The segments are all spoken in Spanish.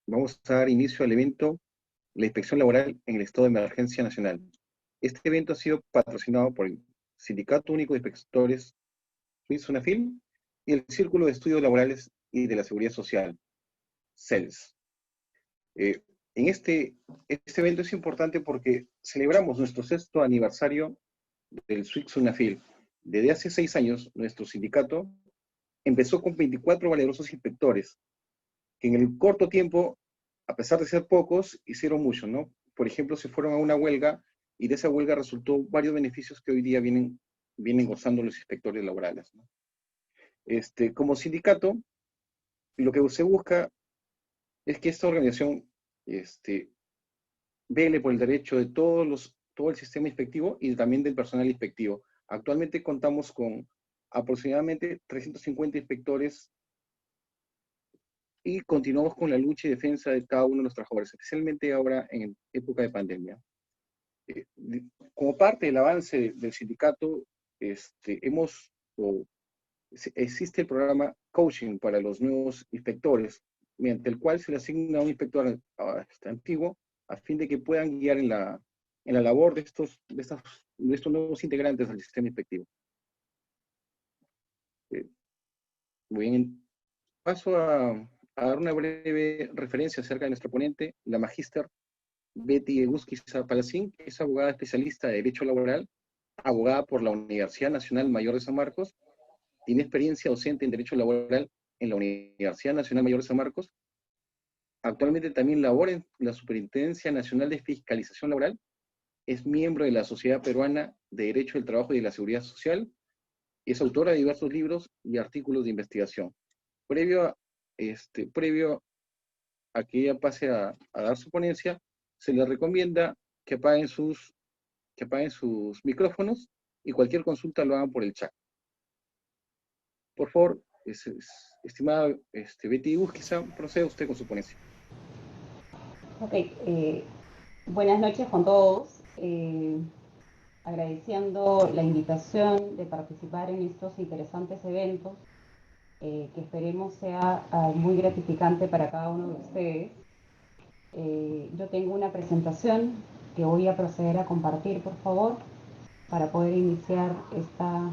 vamos a dar inicio al evento La Inspección Laboral en el Estado de Emergencia Nacional. Este evento ha sido patrocinado por el Sindicato Único de Inspectores SUNAFIL y el Círculo de Estudios Laborales y de la Seguridad Social, CELS. Este evento es importante porque celebramos nuestro 6º aniversario del SUNAFIL. Desde hace 6 años, nuestro sindicato empezó con 24 valerosos inspectores, que en el corto tiempo, a pesar de ser pocos, hicieron mucho, ¿no? Por ejemplo, se fueron a una huelga y de esa huelga resultó varios beneficios que hoy día vienen gozando los inspectores laborales, ¿no? Como sindicato, lo que se busca es que esta organización vele por el derecho de todo el sistema inspectivo y también del personal inspectivo. Actualmente contamos con aproximadamente 350 inspectores y continuamos con la lucha y defensa de cada uno de los trabajadores, especialmente ahora en época de pandemia. Como parte del avance del sindicato, existe el programa Coaching para los nuevos inspectores, mediante el cual se le asigna a un inspector antiguo a fin de que puedan guiar en la labor de estos nuevos integrantes del sistema inspectivo. Paso a dar una breve referencia acerca de nuestra ponente, la magíster Betty Egusquiza-Palacín, que es abogada especialista de Derecho Laboral, abogada por la Universidad Nacional Mayor de San Marcos, tiene experiencia docente en Derecho Laboral en la Universidad Nacional Mayor de San Marcos, actualmente también labora en la Superintendencia Nacional de Fiscalización Laboral, es miembro de la Sociedad Peruana de Derecho del Trabajo y de la Seguridad Social, y es autora de diversos libros y artículos de investigación. Previo a que ella pase a dar su ponencia, se le recomienda que apaguen sus micrófonos y cualquier consulta lo hagan por el chat. Por favor, estimada Betty Egusquiza, proceda usted con su ponencia. Ok, buenas noches con todos. Agradeciendo la invitación de participar en estos interesantes eventos, que esperemos sea muy gratificante para cada uno de ustedes. Yo tengo una presentación que voy a proceder a compartir, por favor, para poder iniciar esta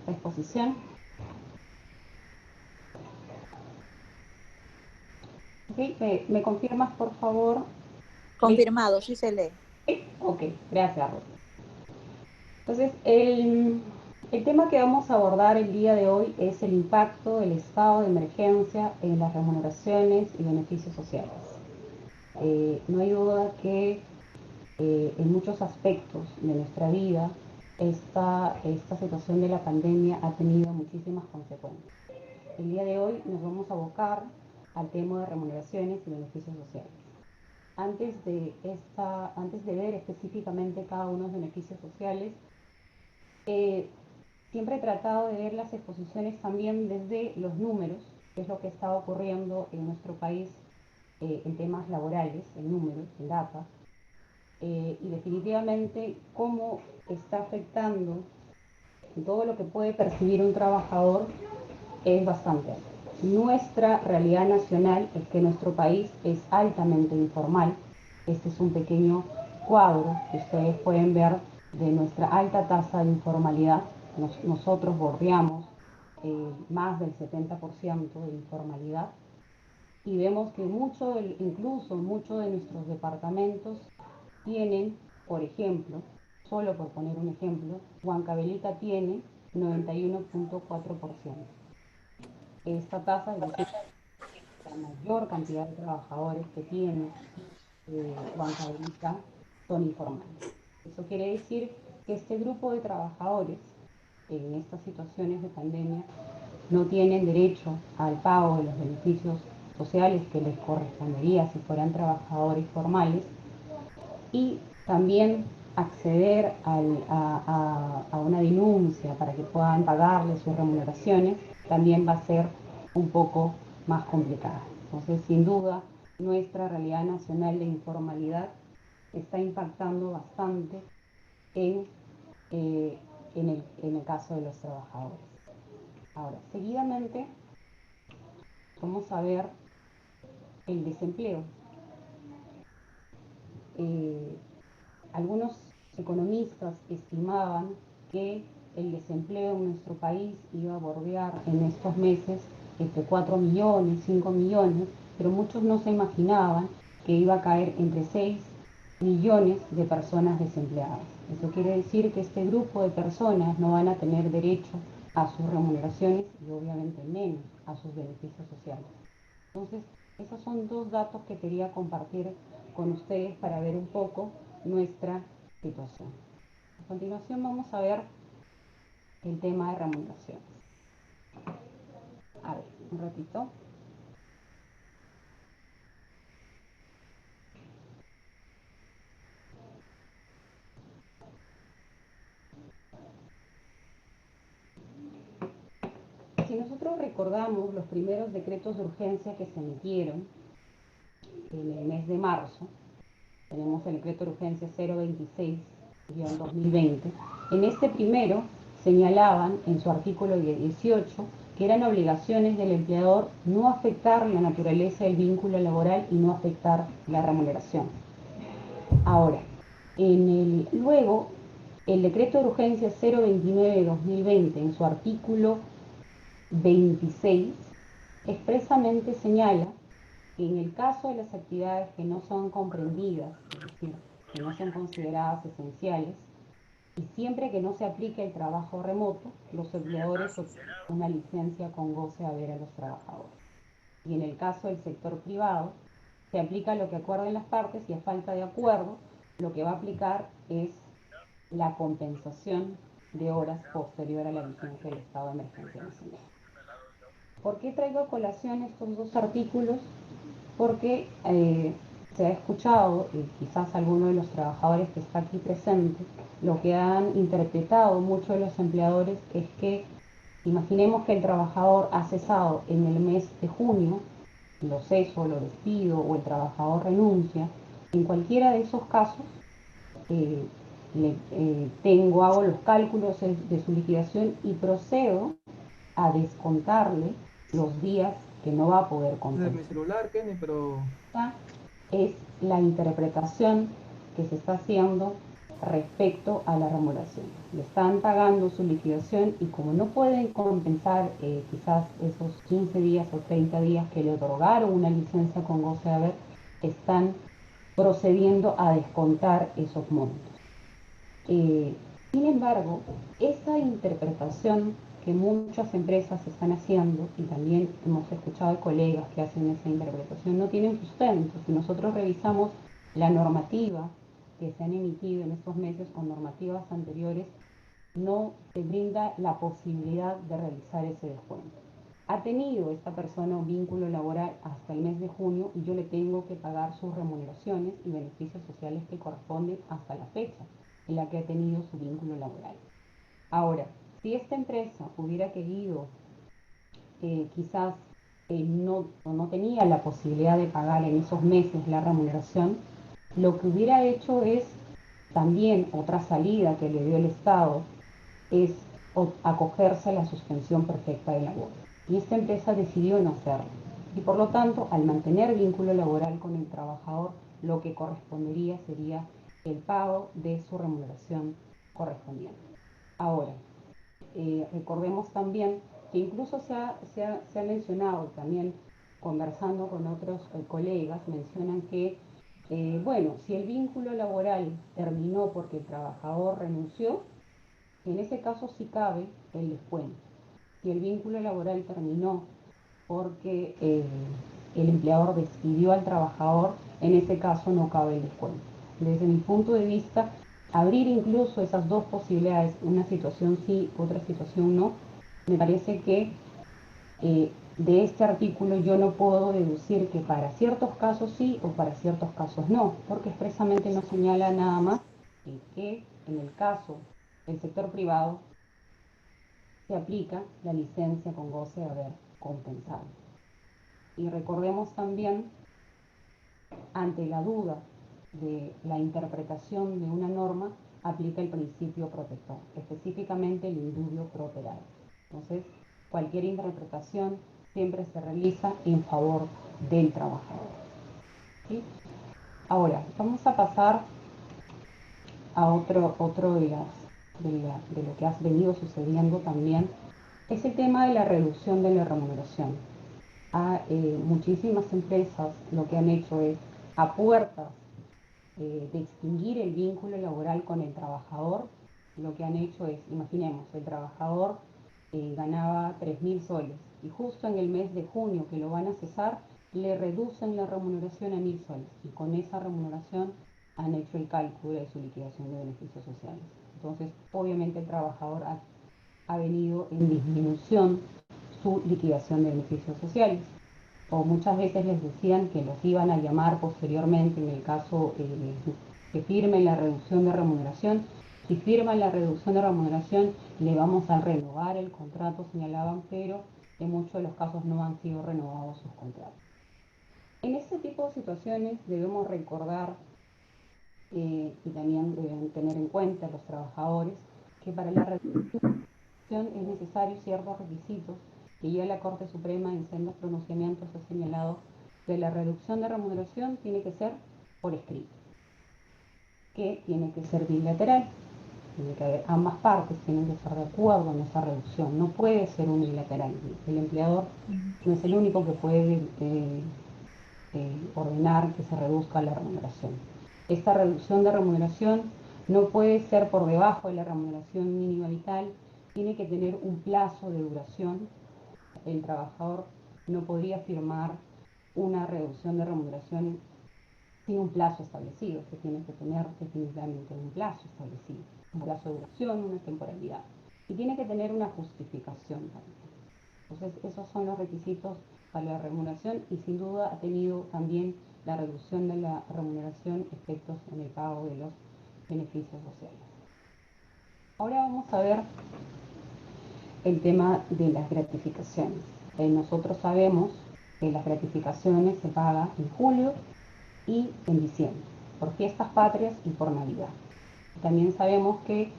exposición. Okay, ¿me confirmas, por favor? Confirmado, sí se lee. Ok, gracias, Ruth. Entonces, el tema que vamos a abordar el día de hoy es el impacto del estado de emergencia en las remuneraciones y beneficios sociales. No hay duda que en muchos aspectos de nuestra vida esta situación de la pandemia ha tenido muchísimas consecuencias. El día de hoy nos vamos a abocar al tema de remuneraciones y beneficios sociales. Antes de ver específicamente cada uno de los beneficios sociales, siempre he tratado de ver las exposiciones también desde los números, que es lo que está ocurriendo en nuestro país en temas laborales, en números, en data, y definitivamente cómo está afectando todo lo que puede percibir un trabajador es bastante alto. Nuestra realidad nacional es que nuestro país es altamente informal. Este es un pequeño cuadro que ustedes pueden ver de nuestra alta tasa de informalidad. Nosotros bordeamos más del 70% de informalidad y vemos que incluso muchos de nuestros departamentos tienen, por ejemplo, solo por poner un ejemplo, Huancavelica tiene 91.4%. Esta tasa es la mayor cantidad de trabajadores que tiene Huancavelica son informales. Eso quiere decir que este grupo de trabajadores en estas situaciones de pandemia no tienen derecho al pago de los beneficios sociales que les correspondería si fueran trabajadores formales, y también acceder a una denuncia para que puedan pagarle sus remuneraciones también va a ser un poco más complicada. Entonces, sin duda, nuestra realidad nacional de informalidad está impactando bastante en el caso de los trabajadores. Ahora, seguidamente, vamos a ver el desempleo. Algunos economistas estimaban que el desempleo en nuestro país iba a bordear en estos meses entre 4 millones, 5 millones, pero muchos no se imaginaban que iba a caer entre 6 millones de personas desempleadas. Eso quiere decir que este grupo de personas no van a tener derecho a sus remuneraciones y obviamente menos a sus beneficios sociales. Entonces, esos son dos datos que quería compartir con ustedes para ver un poco nuestra situación. A continuación vamos a ver el tema de remuneraciones. A ver, un ratito. Si nosotros recordamos los primeros decretos de urgencia que se emitieron en el mes de marzo, tenemos el decreto de urgencia 026-2020, en este primero señalaban en su artículo 18 que eran obligaciones del empleador no afectar la naturaleza del vínculo laboral y no afectar la remuneración. Ahora, luego, el decreto de urgencia 029-2020, en su artículo 26, expresamente señala que en el caso de las actividades que no son comprendidas, es decir, que no son consideradas esenciales, y siempre que no se aplique el trabajo remoto, los empleadores otorgan una licencia con goce de haber a los trabajadores. Y en el caso del sector privado, se aplica lo que acuerden las partes y a falta de acuerdo, lo que va a aplicar es la compensación de horas posterior a la vigencia del estado de emergencia nacional. ¿Por qué traigo a colación estos dos artículos? Porque se ha escuchado, y quizás alguno de los trabajadores que está aquí presente, lo que han interpretado muchos de los empleadores es que, imaginemos que el trabajador ha cesado en el mes de junio, lo ceso, lo despido o el trabajador renuncia, en cualquiera de esos casos hago los cálculos de su liquidación y procedo a descontarle los días que no va a poder compensar. De mi celular, Kenny, pero... Esta es la interpretación que se está haciendo respecto a la remuneración. Le están pagando su liquidación y como no pueden compensar quizás esos 15 días o 30 días que le otorgaron una licencia con goce de haber, están procediendo a descontar esos montos. Sin embargo, esa interpretación que muchas empresas están haciendo, y también hemos escuchado de colegas que hacen esa interpretación, no tienen sustento. Si nosotros revisamos la normativa que se han emitido en estos meses o normativas anteriores, no se brinda la posibilidad de realizar ese descuento. Ha tenido esta persona un vínculo laboral hasta el mes de junio y yo le tengo que pagar sus remuneraciones y beneficios sociales que corresponden hasta la fecha en la que ha tenido su vínculo laboral. Ahora, si esta empresa hubiera querido, quizás no tenía la posibilidad de pagar en esos meses la remuneración, lo que hubiera hecho es también otra salida que le dio el Estado, es acogerse a la suspensión perfecta de labor. Y esta empresa decidió no hacerlo. Y por lo tanto, al mantener vínculo laboral con el trabajador, lo que correspondería sería el pago de su remuneración correspondiente. Ahora, recordemos también que incluso se ha mencionado también, conversando con otros colegas, mencionan que, bueno, si el vínculo laboral terminó porque el trabajador renunció, en ese caso sí cabe el descuento. Si el vínculo laboral terminó porque el empleador despidió al trabajador, en ese caso no cabe el descuento. Desde mi punto de vista, abrir incluso esas dos posibilidades, una situación sí, otra situación no, me parece que de este artículo yo no puedo deducir que para ciertos casos sí o para ciertos casos no, porque expresamente no señala nada más que en el caso del sector privado se aplica la licencia con goce de haber compensado. Y recordemos también, ante la duda de la interpretación de una norma, aplica el principio protector, específicamente el indubio pro operario. Entonces, cualquier interpretación siempre se realiza en favor del trabajador. ¿Sí? Ahora, vamos a pasar a otro de lo que ha venido sucediendo también, es el tema de la reducción de la remuneración. Muchísimas empresas lo que han hecho es, a puertas de extinguir el vínculo laboral con el trabajador, lo que han hecho es, imaginemos, el trabajador ganaba 3.000 soles y justo en el mes de junio que lo van a cesar, le reducen la remuneración a 1.000 soles y con esa remuneración han hecho el cálculo de su liquidación de beneficios sociales. Entonces, obviamente el trabajador ha venido en disminución su liquidación de beneficios sociales. O muchas veces les decían que los iban a llamar posteriormente en el caso que firmen la reducción de remuneración. Si firman la reducción de remuneración, le vamos a renovar el contrato, señalaban, pero en muchos de los casos no han sido renovados sus contratos. En este tipo de situaciones debemos recordar y también deben tener en cuenta los trabajadores que para la reducción es necesario ciertos requisitos que ya la Corte Suprema en sendos pronunciamientos ha señalado que la reducción de remuneración tiene que ser por escrito, que tiene que ser bilateral, tiene que haber ambas partes, tienen que estar de acuerdo en esa reducción, no puede ser unilateral. El empleador no es el único que puede ordenar que se reduzca la remuneración. Esta reducción de remuneración no puede ser por debajo de la remuneración mínima vital, tiene que tener un plazo de duración. El trabajador no podría firmar una reducción de remuneración sin un plazo establecido, que tiene que tener definitivamente un plazo establecido, un plazo de duración, una temporalidad, y tiene que tener una justificación también. Entonces, esos son los requisitos para la remuneración y sin duda ha tenido también la reducción de la remuneración efectos en el pago de los beneficios sociales. Ahora vamos a ver el tema de las gratificaciones. Nosotros sabemos que las gratificaciones se pagan en julio y en diciembre, por fiestas patrias y por Navidad. También sabemos que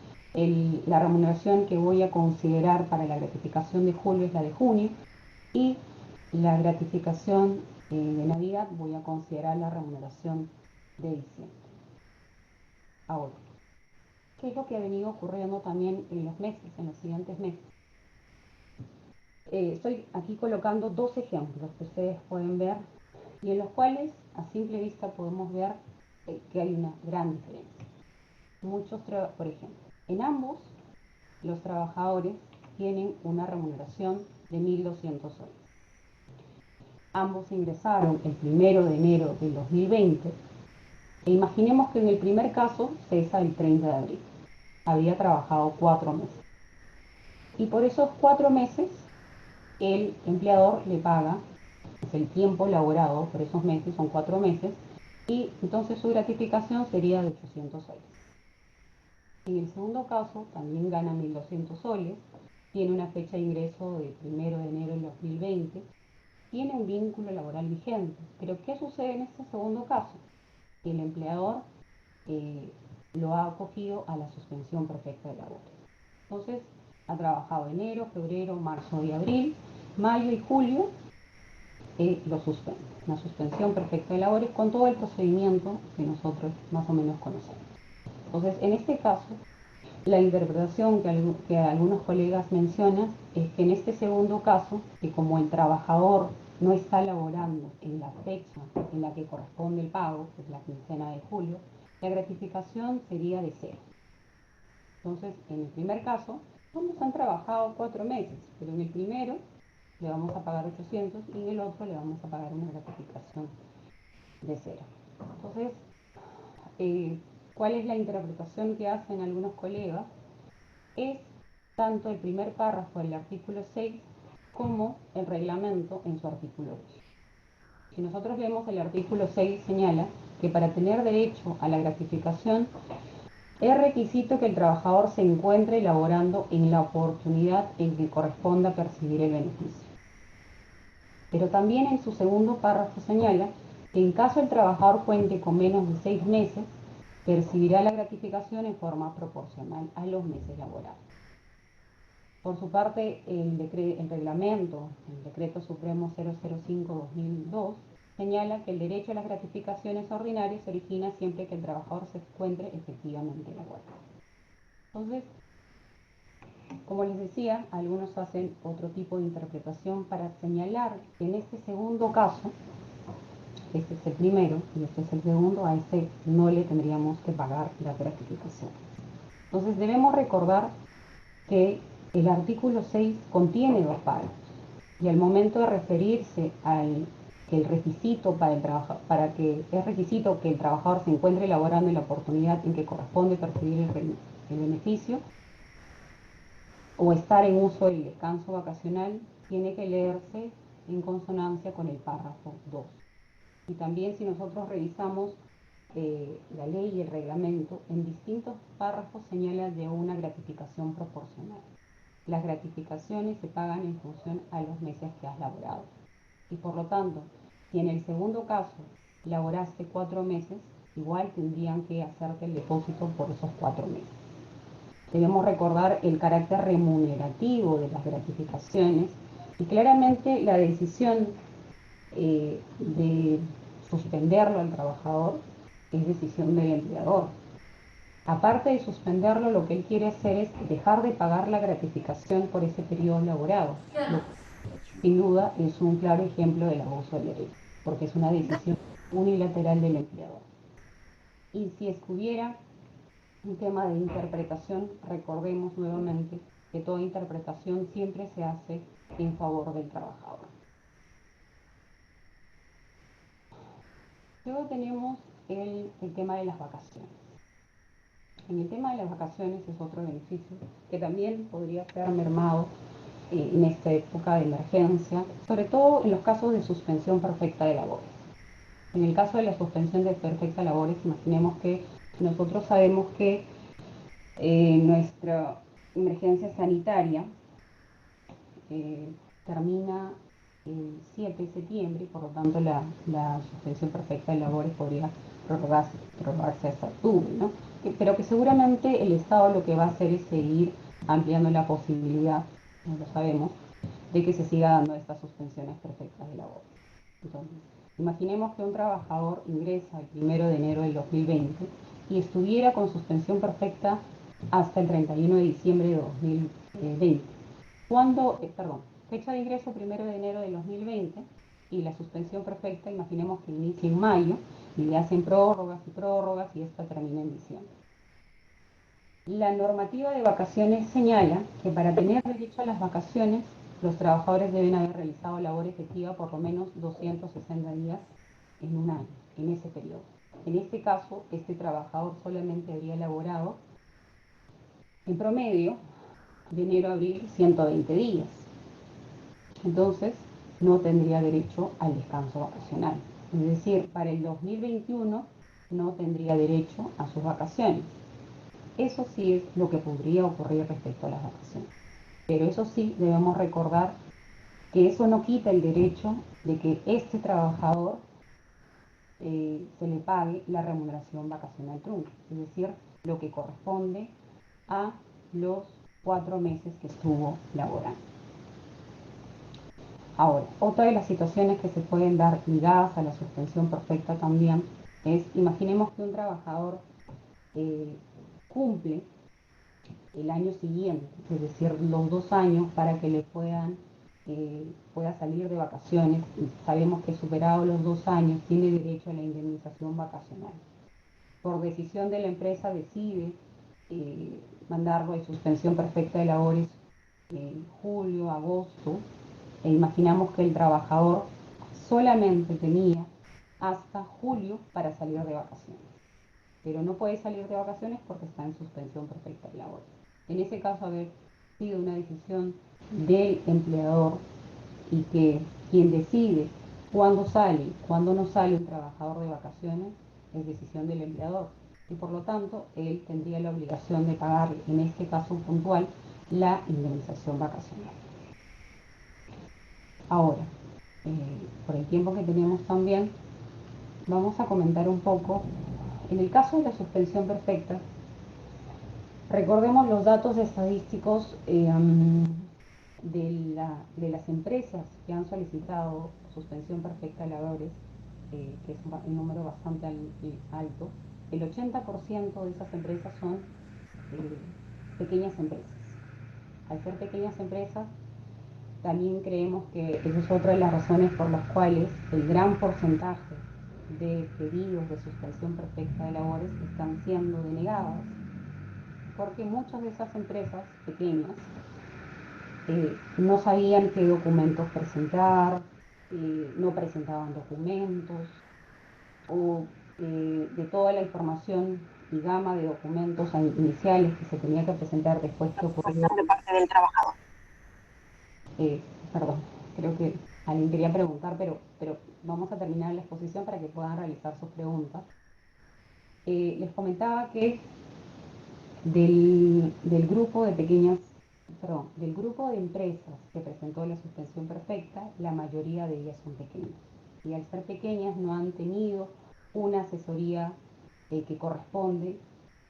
la remuneración que voy a considerar para la gratificación de julio es la de junio y la gratificación de Navidad voy a considerar la remuneración de diciembre. Ahora, ¿qué es lo que ha venido ocurriendo también en los meses, en los siguientes meses? Estoy aquí colocando dos ejemplos que ustedes pueden ver y en los cuales a simple vista podemos ver que hay una gran diferencia. Por ejemplo, en ambos los trabajadores tienen una remuneración de 1.200 soles. Ambos ingresaron el 1 de enero del 2020 e imaginemos que en el primer caso cesa el 30 de abril. Había trabajado 4 meses. Y por esos 4 meses el empleador le paga el tiempo laborado por esos meses, son 4 meses, y entonces su gratificación sería de 800 soles. En el segundo caso también gana 1.200 soles, tiene una fecha de ingreso del 1 de enero del 2020, tiene un vínculo laboral vigente. Pero ¿qué sucede en este segundo caso? El empleador lo ha acogido a la suspensión perfecta de labores. Entonces, ha trabajado enero, febrero, marzo y abril, mayo y julio, lo suspende. Una suspensión perfecta de labores con todo el procedimiento que nosotros más o menos conocemos. Entonces, en este caso, la interpretación que algunos colegas mencionan es que en este segundo caso, que como el trabajador no está laborando en la fecha en la que corresponde el pago, que es la quincena de julio, la gratificación sería de 0. Entonces, en el primer caso, ambos han trabajado 4 meses, pero en el primero le vamos a pagar 800 y en el otro le vamos a pagar una gratificación de 0. Entonces, ¿cuál es la interpretación que hacen algunos colegas? Es tanto el primer párrafo del artículo 6 como el reglamento en su artículo 8. Si nosotros vemos el artículo 6 señala que para tener derecho a la gratificación es requisito que el trabajador se encuentre laborando en la oportunidad en que corresponda percibir el beneficio. Pero también en su segundo párrafo señala que en caso el trabajador cuente con menos de 6 meses, percibirá la gratificación en forma proporcional a los meses laborados. Por su parte, el reglamento, el Decreto Supremo 005/2002, señala que el derecho a las gratificaciones ordinarias se origina siempre que el trabajador se encuentre efectivamente laborando. Entonces, como les decía, algunos hacen otro tipo de interpretación para señalar que en este segundo caso, este es el primero y este es el segundo, a este no le tendríamos que pagar la gratificación. Entonces debemos recordar que el artículo 6 contiene dos párrafos y al momento de referirse al que el requisito es requisito que el trabajador se encuentre laborando en la oportunidad en que corresponde percibir el beneficio o estar en uso del descanso vacacional, tiene que leerse en consonancia con el párrafo 2. Y también si nosotros revisamos la ley y el reglamento, en distintos párrafos señala de una gratificación proporcional. Las gratificaciones se pagan en función a los meses que has laborado. Y por lo tanto, si en el segundo caso laboraste 4 meses, igual tendrían que hacerte el depósito por esos 4 meses. Debemos recordar el carácter remunerativo de las gratificaciones y claramente la decisión de suspenderlo al trabajador es decisión del empleador. Aparte de suspenderlo, lo que él quiere hacer es dejar de pagar la gratificación por ese periodo laborado. Sin duda es un claro ejemplo del abuso del derecho, porque es una decisión unilateral del empleador. Y si es que hubiera un tema de interpretación, recordemos nuevamente que toda interpretación siempre se hace en favor del trabajador. Luego tenemos el tema de las vacaciones. En el tema de las vacaciones es otro beneficio que también podría ser mermado en esta época de emergencia, sobre todo en los casos de suspensión perfecta de labores. En el caso de la suspensión de perfecta de labores, imaginemos que nosotros sabemos que nuestra emergencia sanitaria termina el 7 de septiembre, por lo tanto la suspensión perfecta de labores podría prorrogarse hasta octubre, ¿no? Pero que seguramente el Estado lo que va a hacer es seguir ampliando la posibilidad, no lo sabemos, de que se siga dando estas suspensiones perfectas de labores. Entonces, imaginemos que un trabajador ingresa el 1 de enero del 2020 y estuviera con suspensión perfecta hasta el 31 de diciembre de 2020. Fecha de ingreso 1 de enero del 2020 y la suspensión perfecta, imaginemos que inicia en mayo y le hacen prórrogas y esta termina en diciembre. La normativa de vacaciones señala que para tener derecho a las vacaciones, los trabajadores deben haber realizado labor efectiva por lo menos 260 días en un año, en ese periodo. En este caso, este trabajador solamente habría laborado en promedio de enero a abril 120 días. Entonces, no tendría derecho al descanso vacacional. Es decir, para el 2021 no tendría derecho a sus vacaciones. Eso sí es lo que podría ocurrir respecto a las vacaciones. Pero eso sí, debemos recordar que eso no quita el derecho de que este trabajador se le pague la remuneración vacacional trunca, es decir, lo que corresponde a los 4 meses que estuvo laborando. Ahora, otra de las situaciones que se pueden dar ligadas a la suspensión perfecta también es, imaginemos que un trabajador cumple el año siguiente, es decir, los 2 años para que le pueda salir de vacaciones, y sabemos que superado los 2 años tiene derecho a la indemnización vacacional. Por decisión de la empresa decide mandarlo de suspensión perfecta de labores en julio, agosto, e imaginamos que el trabajador solamente tenía hasta julio para salir de vacaciones, pero no puede salir de vacaciones porque está en suspensión perfecta de labores. En ese caso, haber sido una decisión del empleador y que quien decide cuándo sale, cuándo no sale un trabajador de vacaciones, es decisión del empleador. Y por lo tanto, él tendría la obligación de pagar, en este caso puntual, la indemnización vacacional. Ahora, por el tiempo que tenemos también, vamos a comentar un poco, en el caso de la suspensión perfecta, Recordemos los datos estadísticos de las empresas que han solicitado suspensión perfecta de labores, que es un número bastante alto. El 80% de esas empresas son pequeñas empresas. Al ser pequeñas empresas, también creemos que esa es otra de las razones por las cuales el gran porcentaje de pedidos de suspensión perfecta de labores están siendo denegados, porque muchas de esas empresas pequeñas no sabían qué documentos presentar, no presentaban documentos, o de toda la información y gama de documentos iniciales que se tenía que presentar después que ocurrió. De parte del trabajador. Perdón, creo que alguien quería preguntar, pero vamos a terminar la exposición para que puedan realizar sus preguntas. Les comentaba que del grupo de del grupo de empresas que presentó la suspensión perfecta, la mayoría de ellas son pequeñas. Y al ser pequeñas no han tenido una asesoría que corresponde,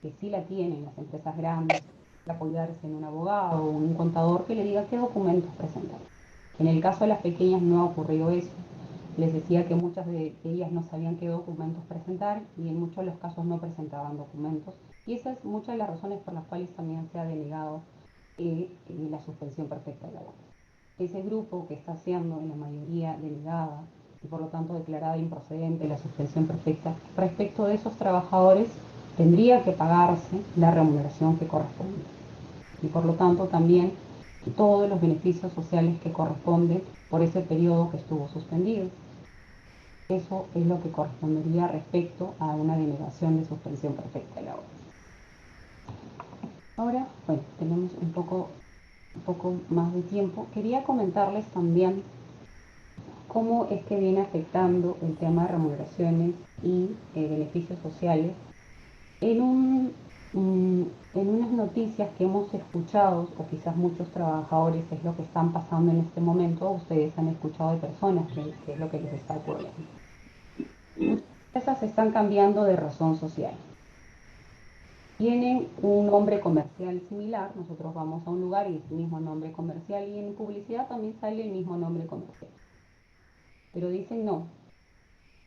que sí la tienen las empresas grandes, apoyarse en un abogado o un contador que le diga qué documentos presentar. En el caso de las pequeñas no ha ocurrido eso. Les decía que muchas de ellas no sabían qué documentos presentar y en muchos de los casos no presentaban documentos. Y esa es muchas de las razones por las cuales también se ha denegado la suspensión perfecta de labores. Ese grupo que está siendo en la mayoría denegada y por lo tanto declarada improcedente la suspensión perfecta, respecto de esos trabajadores tendría que pagarse la remuneración que corresponde. Y por lo tanto también todos los beneficios sociales que corresponden por ese periodo que estuvo suspendido. Eso es lo que correspondería respecto a una denegación de suspensión perfecta de labores. Ahora, bueno, tenemos un poco más de tiempo. Quería comentarles también cómo es que viene afectando el tema de remuneraciones y beneficios sociales en unas noticias que hemos escuchado, o quizás muchos trabajadores es lo que están pasando en este momento, ustedes han escuchado de personas que es lo que les está ocurriendo. Muchas empresas están cambiando de razón social. Tienen un nombre comercial similar, nosotros vamos a un lugar y es el mismo nombre comercial y en publicidad también sale el mismo nombre comercial. Pero dicen no,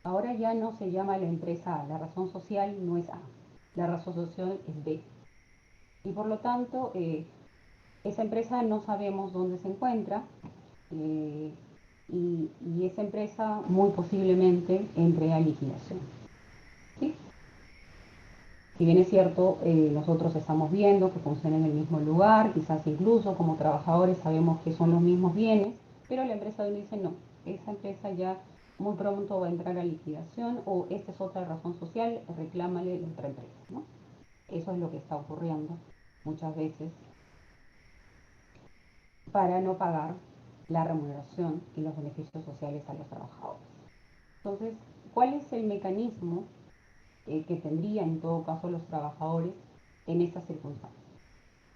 ahora ya no se llama la empresa A, la razón social no es A, la razón social es B. Y por lo tanto, esa empresa no sabemos dónde se encuentra y esa empresa muy posiblemente entre a liquidación. ¿Sí? Si bien es cierto, nosotros estamos viendo que funciona en el mismo lugar, quizás incluso como trabajadores sabemos que son los mismos bienes, pero la empresa dice no, esa empresa ya muy pronto va a entrar a liquidación o esta es otra razón social, reclámale la otra empresa, ¿no? Eso es lo que está ocurriendo muchas veces para no pagar la remuneración y los beneficios sociales a los trabajadores. Entonces, ¿cuál es el mecanismo que tendrían en todo caso los trabajadores en estas circunstancias?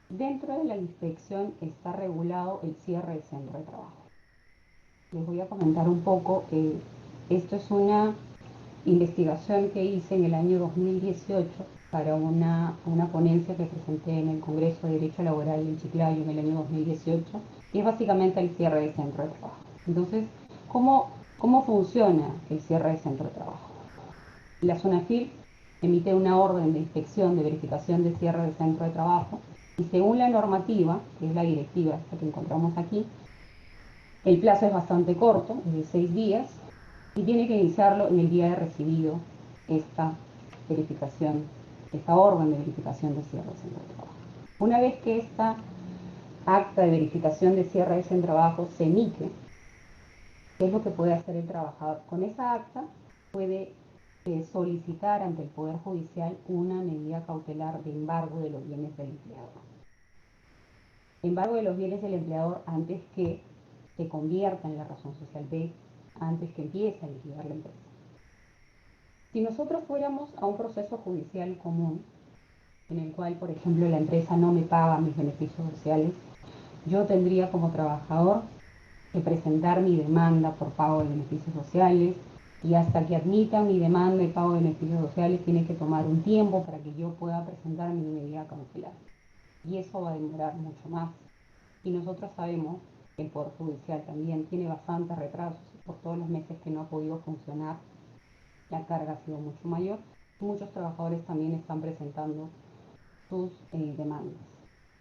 Dentro de la inspección está regulado el cierre del centro de trabajo. Les voy a comentar un poco, esto es una investigación que hice en el año 2018 para una ponencia que presenté en el Congreso de Derecho Laboral en Chiclayo en el año 2018, y es básicamente el cierre del centro de trabajo. Entonces, ¿cómo funciona el cierre del centro de trabajo? La SUNAFIL emite una orden de inspección de verificación de cierre del centro de trabajo y según la normativa, que es la directiva esta que encontramos aquí, el plazo es bastante corto, es de 6 días, y tiene que iniciarlo en el día de recibido esta verificación, esta orden de verificación de cierre del centro de trabajo. Una vez que esta acta de verificación de cierre del centro de trabajo se emite, ¿qué es lo que puede hacer el trabajador? Con esa acta puede solicitar ante el Poder Judicial una medida cautelar de embargo de los bienes del empleador. Embargo de los bienes del empleador antes que se convierta en la razón social B, antes que empiece a liquidar la empresa. Si nosotros fuéramos a un proceso judicial común, en el cual, por ejemplo, la empresa no me paga mis beneficios sociales, yo tendría como trabajador que presentar mi demanda por pago de beneficios sociales, y hasta que admita mi demanda de pago de beneficios sociales tiene que tomar un tiempo para que yo pueda presentar mi medida cautelar. y eso va a demorar mucho más. Y nosotros sabemos que el Poder Judicial también tiene bastantes retrasos por todos los meses que no ha podido funcionar, la carga ha sido mucho mayor. Muchos trabajadores también están presentando sus demandas.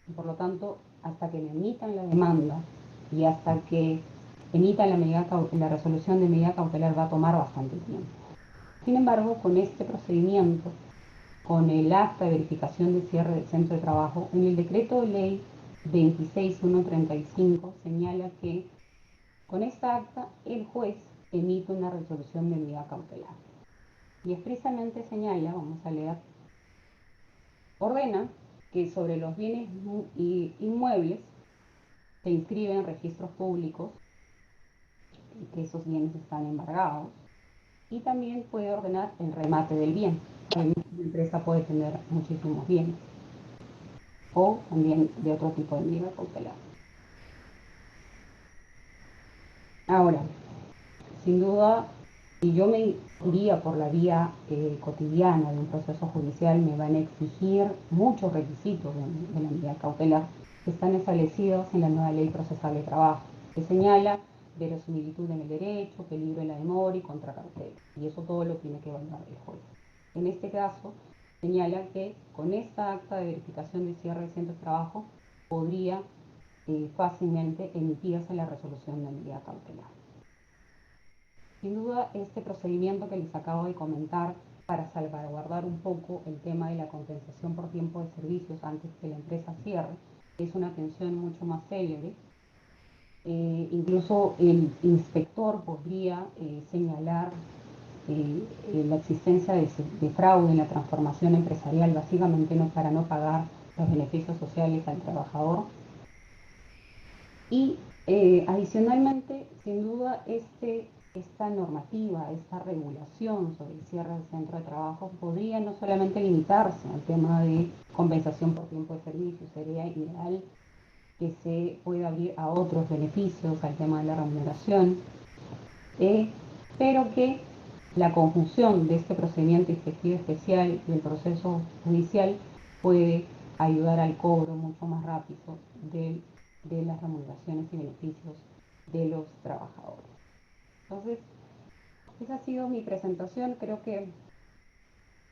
Y por lo tanto, hasta que me emitan la demanda y hasta que emitan la resolución de medida cautelar va a tomar bastante tiempo. Sin embargo, con este procedimiento, con el acta de verificación de cierre del centro de trabajo, en el decreto de ley 26135 señala que con esta acta el juez emite una resolución de medida cautelar. Y expresamente señala, vamos a leer, ordena que sobre los bienes inmuebles se inscriben en registros públicos y que esos bienes están embargados, y también puede ordenar el remate del bien. Una empresa puede tener muchísimos bienes, o también de otro tipo de medida cautelar. Ahora, sin duda, si yo me iría por la vía cotidiana de un proceso judicial, me van a exigir muchos requisitos de la medida cautelar que están establecidos en la nueva Ley Procesal de Trabajo, que señala verosimilitud en el derecho, peligro en la memoria y contracautela. Y eso todo lo tiene que evaluar el juez. En este caso, señala que con esta acta de verificación de cierre del centro de trabajo podría fácilmente emitirse la resolución de medida cautelar. Sin duda, este procedimiento que les acabo de comentar para salvaguardar un poco el tema de la compensación por tiempo de servicios antes que la empresa cierre es una atención mucho más célebre. Incluso el inspector podría señalar la existencia de fraude en la transformación empresarial, básicamente para no pagar los beneficios sociales al trabajador. Y adicionalmente, sin duda, esta normativa, esta regulación sobre el cierre del centro de trabajo podría no solamente limitarse al tema de compensación por tiempo de servicio, sería ideal que se pueda abrir a otros beneficios, al tema de la remuneración, pero que la conjunción de este procedimiento inspectivo especial y el proceso judicial puede ayudar al cobro mucho más rápido de las remuneraciones y beneficios de los trabajadores. Entonces, esa ha sido mi presentación. Creo que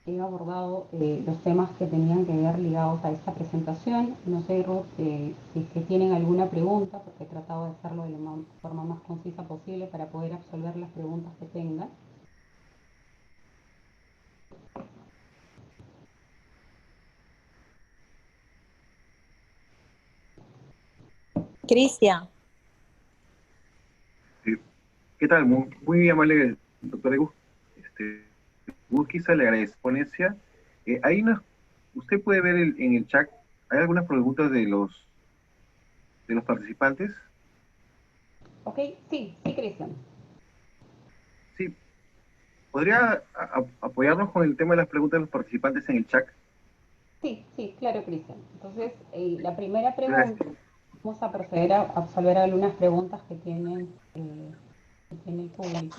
he abordado los temas que tenían que ver ligados a esta presentación. No sé, Ruth, si es que tienen alguna pregunta, porque he tratado de hacerlo de la forma más concisa posible para poder absolver las preguntas que tengan. Cristian, ¿Qué tal? Muy amable, doctora Gusquiza, le agradezco la ponencia. Usted puede ver en el chat, hay algunas preguntas de los participantes. Ok, sí, Cristian. Sí, ¿podría apoyarnos con el tema de las preguntas de los participantes en el chat? Sí, claro, Cristian. Entonces, la primera pregunta, Gracias. vamos a proceder a absolver algunas preguntas que tiene el público.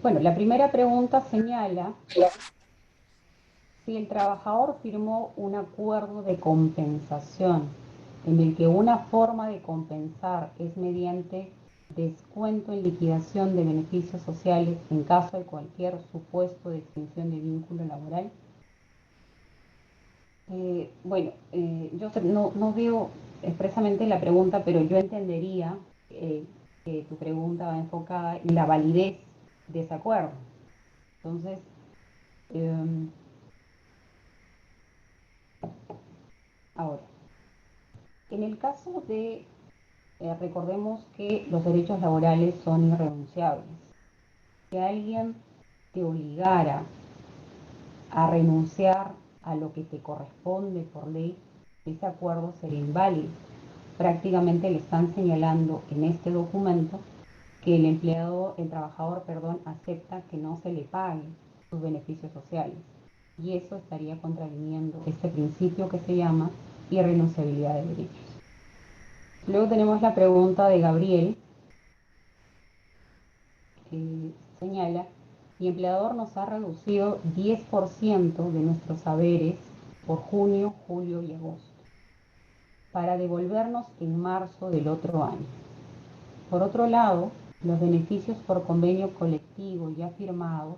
Bueno, la primera pregunta señala si el trabajador firmó un acuerdo de compensación en el que una forma de compensar es mediante descuento en liquidación de beneficios sociales en caso de cualquier supuesto de extinción de vínculo laboral. Yo no veo expresamente la pregunta, pero yo entendería que tu pregunta va enfocada en la validez de ese acuerdo. Entonces, ahora, en el caso de, recordemos que los derechos laborales son irrenunciables. Si alguien te obligara a renunciar a lo que te corresponde por ley, ese acuerdo sería inválido. Prácticamente le están señalando en este documento que el trabajador, acepta que no se le paguen sus beneficios sociales. Y eso estaría contraviniendo este principio que se llama irrenunciabilidad de derechos. Luego tenemos la pregunta de Gabriel, que señala Mi empleador nos ha reducido 10% de nuestros saberes por junio, julio y agosto, para devolvernos en marzo del otro año. Por otro lado, los beneficios por convenio colectivo ya firmados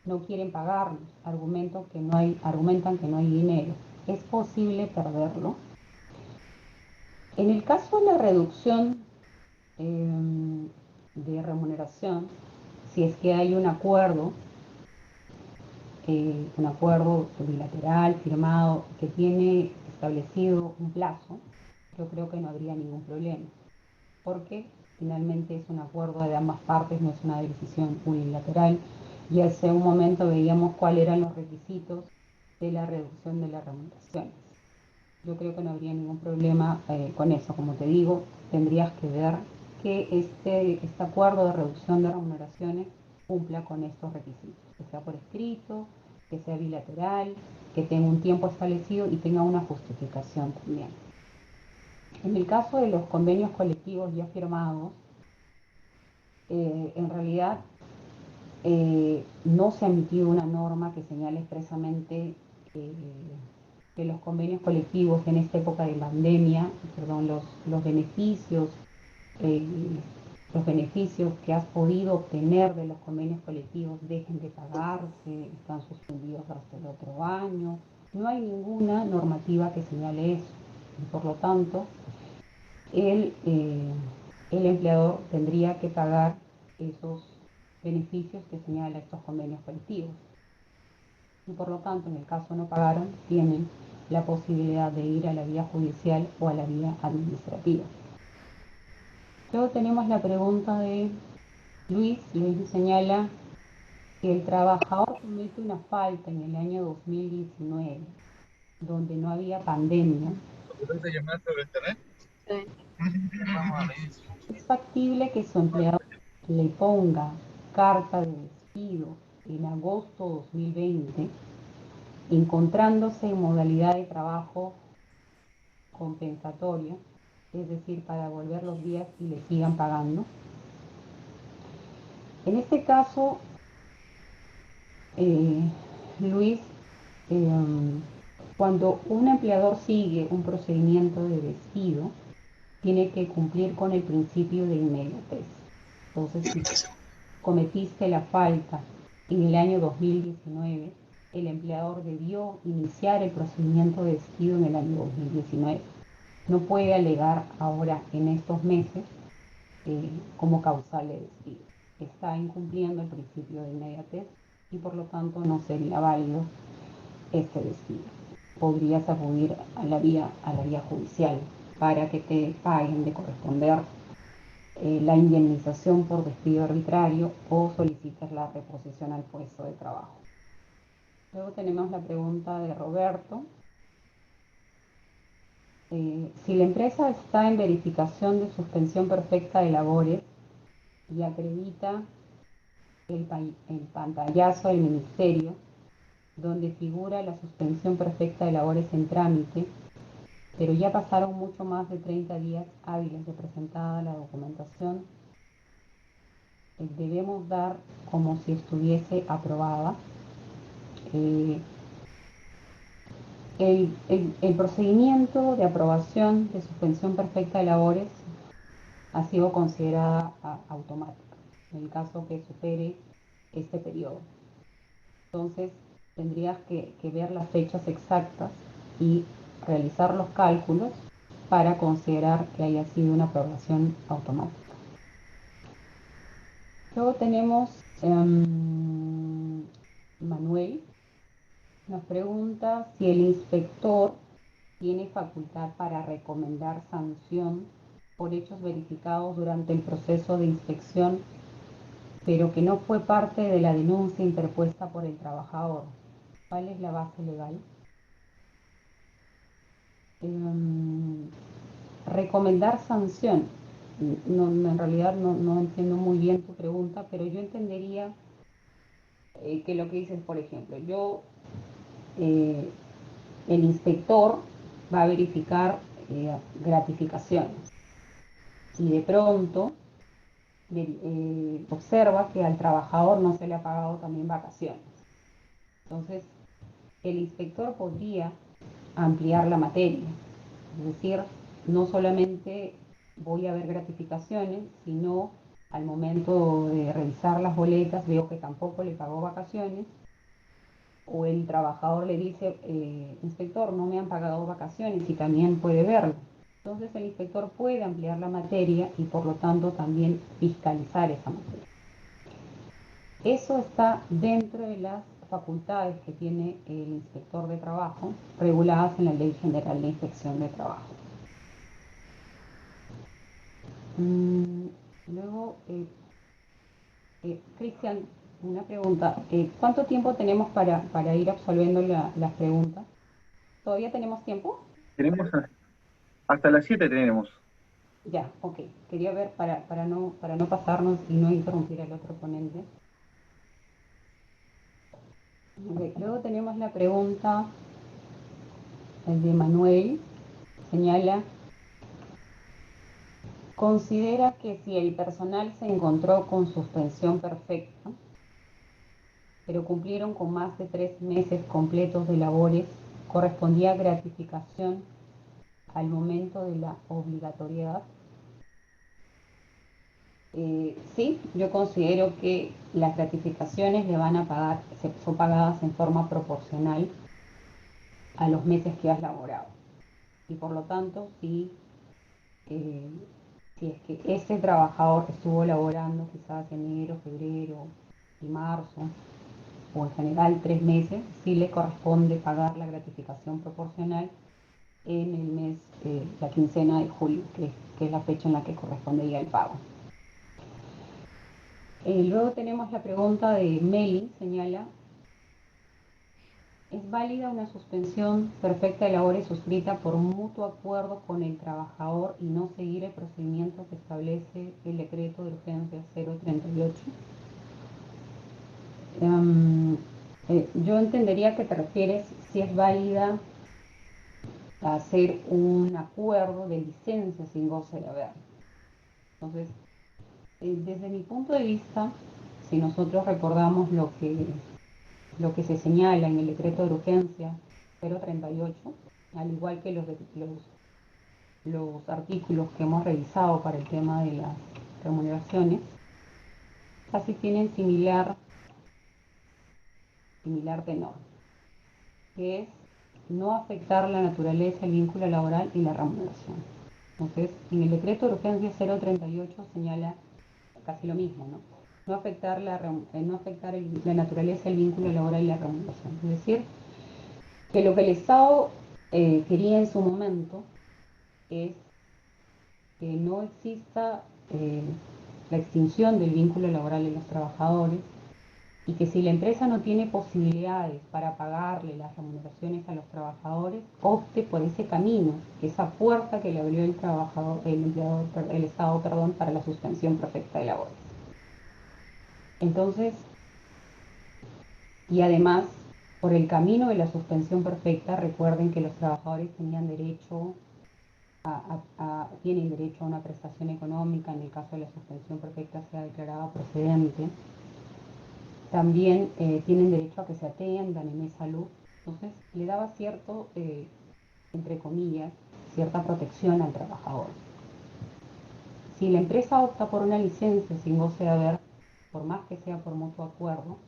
no quieren pagarlos, argumentan que no hay dinero. ¿Es posible perderlo? En el caso de la reducción de remuneración, si es que hay un acuerdo bilateral firmado que tiene establecido un plazo, yo creo que no habría ningún problema, porque finalmente es un acuerdo de ambas partes, no es una decisión unilateral, y hace un momento veíamos cuáles eran los requisitos de la reducción de las remuneraciones. Yo creo que no habría ningún problema con eso. Como te digo, tendrías que ver que este acuerdo de reducción de remuneraciones cumpla con estos requisitos, que sea por escrito, que sea bilateral, que tenga un tiempo establecido y tenga una justificación también. En el caso de los convenios colectivos ya firmados, en realidad no se ha emitido una norma que señale expresamente que los convenios colectivos en esta época de pandemia, los beneficios, eh, los beneficios que has podido obtener de los convenios colectivos dejen de pagarse, están suspendidos hasta el otro año. No hay ninguna normativa que señale eso. Y por lo tanto, el, eh, el empleador tendría que pagar esos beneficios que señala estos convenios colectivos. Y por lo tanto, en el caso no pagaron, tienen la posibilidad de ir a la vía judicial o a la vía administrativa. Luego tenemos la pregunta de Luis. Luis señala que el trabajador comete una falta en el año 2019, donde no había pandemia. ¿Es factible que su empleador le ponga carta de despido en agosto 2020, encontrándose en modalidad de trabajo compensatoria, es decir, para volver los días y le sigan pagando? En este caso, Luis, cuando un empleador sigue un procedimiento de despido, tiene que cumplir con el principio de inmediatez. Entonces, si cometiste la falta en el año 2019, el empleador debió iniciar el procedimiento de despido en el año 2019. No puede alegar ahora en estos meses como causal de despido. Está incumpliendo el principio de inmediatez y por lo tanto no sería válido este despido. Podrías acudir a la vía judicial para que te paguen de corresponder la indemnización por despido arbitrario o solicites la reposición al puesto de trabajo. Luego tenemos la pregunta de Roberto. Si la empresa está en verificación de suspensión perfecta de labores y acredita el pantallazo del ministerio, donde figura la suspensión perfecta de labores en trámite, pero ya pasaron mucho más de 30 días hábiles de presentada la documentación, debemos dar como si estuviese aprobada. El procedimiento de aprobación de suspensión perfecta de labores ha sido considerada automática en el caso que supere este periodo. Entonces, tendrías que ver las fechas exactas y realizar los cálculos para considerar que haya sido una aprobación automática. Luego tenemos Manuel. Nos pregunta si el inspector tiene facultad para recomendar sanción por hechos verificados durante el proceso de inspección, pero que no fue parte de la denuncia interpuesta por el trabajador. ¿Cuál es la base legal? Recomendar sanción. En realidad no entiendo muy bien tu pregunta, pero yo entendería que lo que dices, por ejemplo, el inspector va a verificar gratificaciones y de pronto observa que al trabajador no se le ha pagado también vacaciones. Entonces, el inspector podría ampliar la materia, es decir, no solamente voy a ver gratificaciones, sino al momento de revisar las boletas veo que tampoco le pagó vacaciones, o el trabajador le dice, inspector, no me han pagado vacaciones, y también puede verlo. Entonces el inspector puede ampliar la materia y por lo tanto también fiscalizar esa materia. Eso está dentro de las facultades que tiene el inspector de trabajo, reguladas en la Ley General de Inspección de Trabajo. Luego, Cristian, una pregunta. ¿Cuánto tiempo tenemos para ir absolviendo las preguntas? ¿Todavía tenemos tiempo? Tenemos hasta las 7 tenemos. Ya, ok. Quería ver para no pasarnos y no interrumpir al otro ponente. Okay. Luego tenemos la pregunta de Manuel. Señala, considera que si el personal se encontró con suspensión perfecta, pero cumplieron con más de 3 meses completos de labores, ¿correspondía gratificación al momento de la obligatoriedad? Sí, yo considero que las gratificaciones le van a pagar, son pagadas en forma proporcional a los meses que has laborado. Y por lo tanto, si es que ese trabajador estuvo laborando quizás enero, febrero y marzo, o en general 3 meses, sí le corresponde pagar la gratificación proporcional en el mes, la quincena de julio, que es la fecha en la que correspondería el pago. Luego tenemos la pregunta de Meli, señala, ¿es válida una suspensión perfecta de labores suscrita por mutuo acuerdo con el trabajador y no seguir el procedimiento que establece el decreto de urgencia 038? Yo entendería que te refieres si es válida a hacer un acuerdo de licencia sin goce de haber. Entonces, desde mi punto de vista, si nosotros recordamos lo que se señala en el decreto de urgencia 038, al igual que los artículos que hemos revisado para el tema de las remuneraciones, casi tienen similar tenor, que es no afectar la naturaleza, el vínculo laboral y la remuneración. Entonces, en el decreto de urgencia 038 señala casi lo mismo, ¿no? No afectar la naturaleza, el vínculo laboral y la remuneración. Es decir, que lo que el Estado quería en su momento es que no exista la extinción del vínculo laboral de los trabajadores, y que si la empresa no tiene posibilidades para pagarle las remuneraciones a los trabajadores, opte por ese camino, esa puerta que le abrió el Estado, para la suspensión perfecta de labores. Entonces, y además, por el camino de la suspensión perfecta, recuerden que los trabajadores tienen derecho a una prestación económica en el caso de la suspensión perfecta sea declarada procedente. También tienen derecho a que se atiendan en e-salud. Entonces, le daba cierto, entre comillas, cierta protección al trabajador. Si la empresa opta por una licencia sin goce de haber, por más que sea por mutuo acuerdo,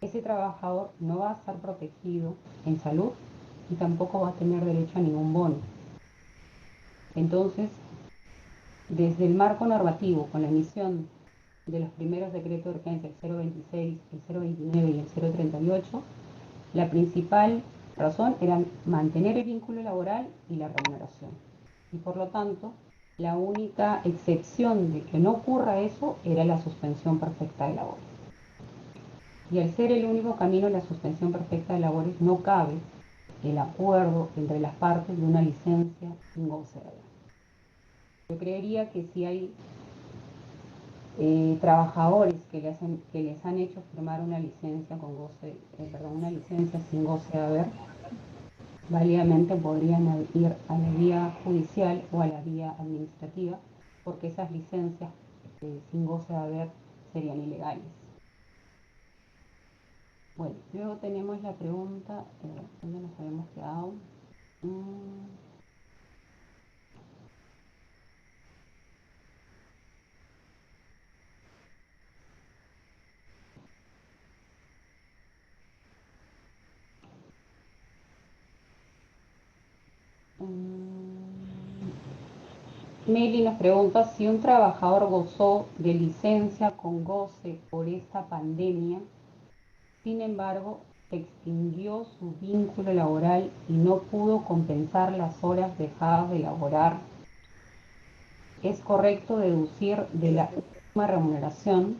ese trabajador no va a estar protegido en salud y tampoco va a tener derecho a ningún bono. Entonces, desde el marco normativo, con la emisión de los primeros decretos de urgencia, el 026, el 029 y el 038, la principal razón era mantener el vínculo laboral y la remuneración. Y por lo tanto, la única excepción de que no ocurra eso era la suspensión perfecta de labores. Y al ser el único camino a la suspensión perfecta de labores, no cabe el acuerdo entre las partes de una licencia sin goce de haber. Yo creería que si hay trabajadores que les han hecho firmar una licencia una licencia sin goce de haber, válidamente podrían ir a la vía judicial o a la vía administrativa, porque esas licencias sin goce de haber serían ilegales. Bueno, luego tenemos la pregunta, ¿dónde nos habíamos quedado? Meli nos pregunta si un trabajador gozó de licencia con goce por esta pandemia, sin embargo, se extinguió su vínculo laboral y no pudo compensar las horas dejadas de laborar. ¿Es correcto deducir de la última remuneración?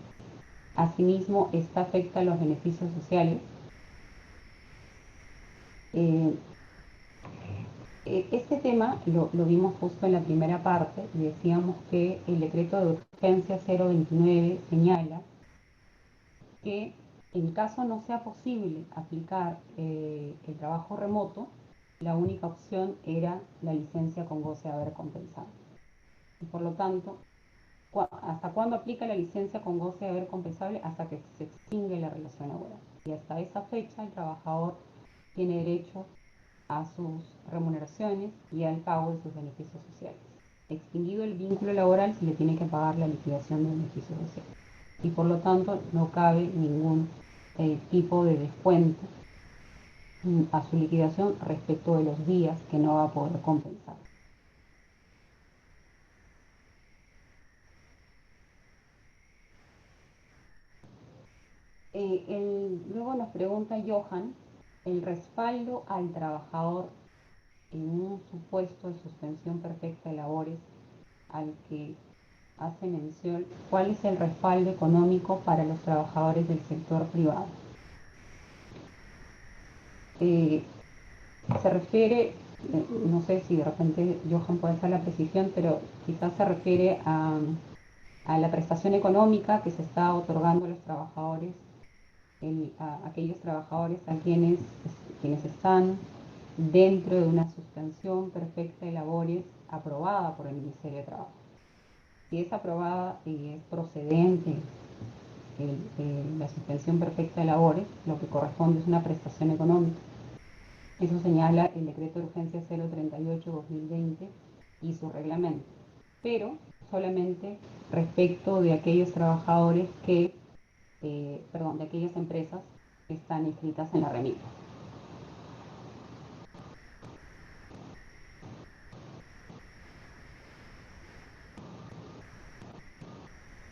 Asimismo, ¿esta afecta a los beneficios sociales? Este tema lo vimos justo en la primera parte y decíamos que el decreto de urgencia 029 señala que en caso no sea posible aplicar el trabajo remoto, la única opción era la licencia con goce de haber compensado. Y por lo tanto, ¿hasta cuándo aplica la licencia con goce de haber compensable? Hasta que se extingue la relación laboral. Y hasta esa fecha el trabajador tiene derecho a sus remuneraciones y al pago de sus beneficios sociales. Extinguido el vínculo laboral, se le tiene que pagar la liquidación de beneficios sociales. Y por lo tanto no cabe ningún tipo de descuento a su liquidación respecto de los días que no va a poder compensar. Luego nos pregunta Johan, el respaldo al trabajador en un supuesto de suspensión perfecta de labores al que hace mención, ¿cuál es el respaldo económico para los trabajadores del sector privado? Se refiere, no sé si de repente Johan puede hacer la precisión, pero quizás se refiere a la prestación económica que se está otorgando a los trabajadores, a aquellos trabajadores a quienes están dentro de una suspensión perfecta de labores aprobada por el Ministerio de Trabajo. Si es aprobada y es procedente la suspensión perfecta de labores, lo que corresponde es una prestación económica. Eso señala el decreto de urgencia 038-2020 y su reglamento, pero solamente respecto de aquellos trabajadores de aquellas empresas que están inscritas en la REMIT.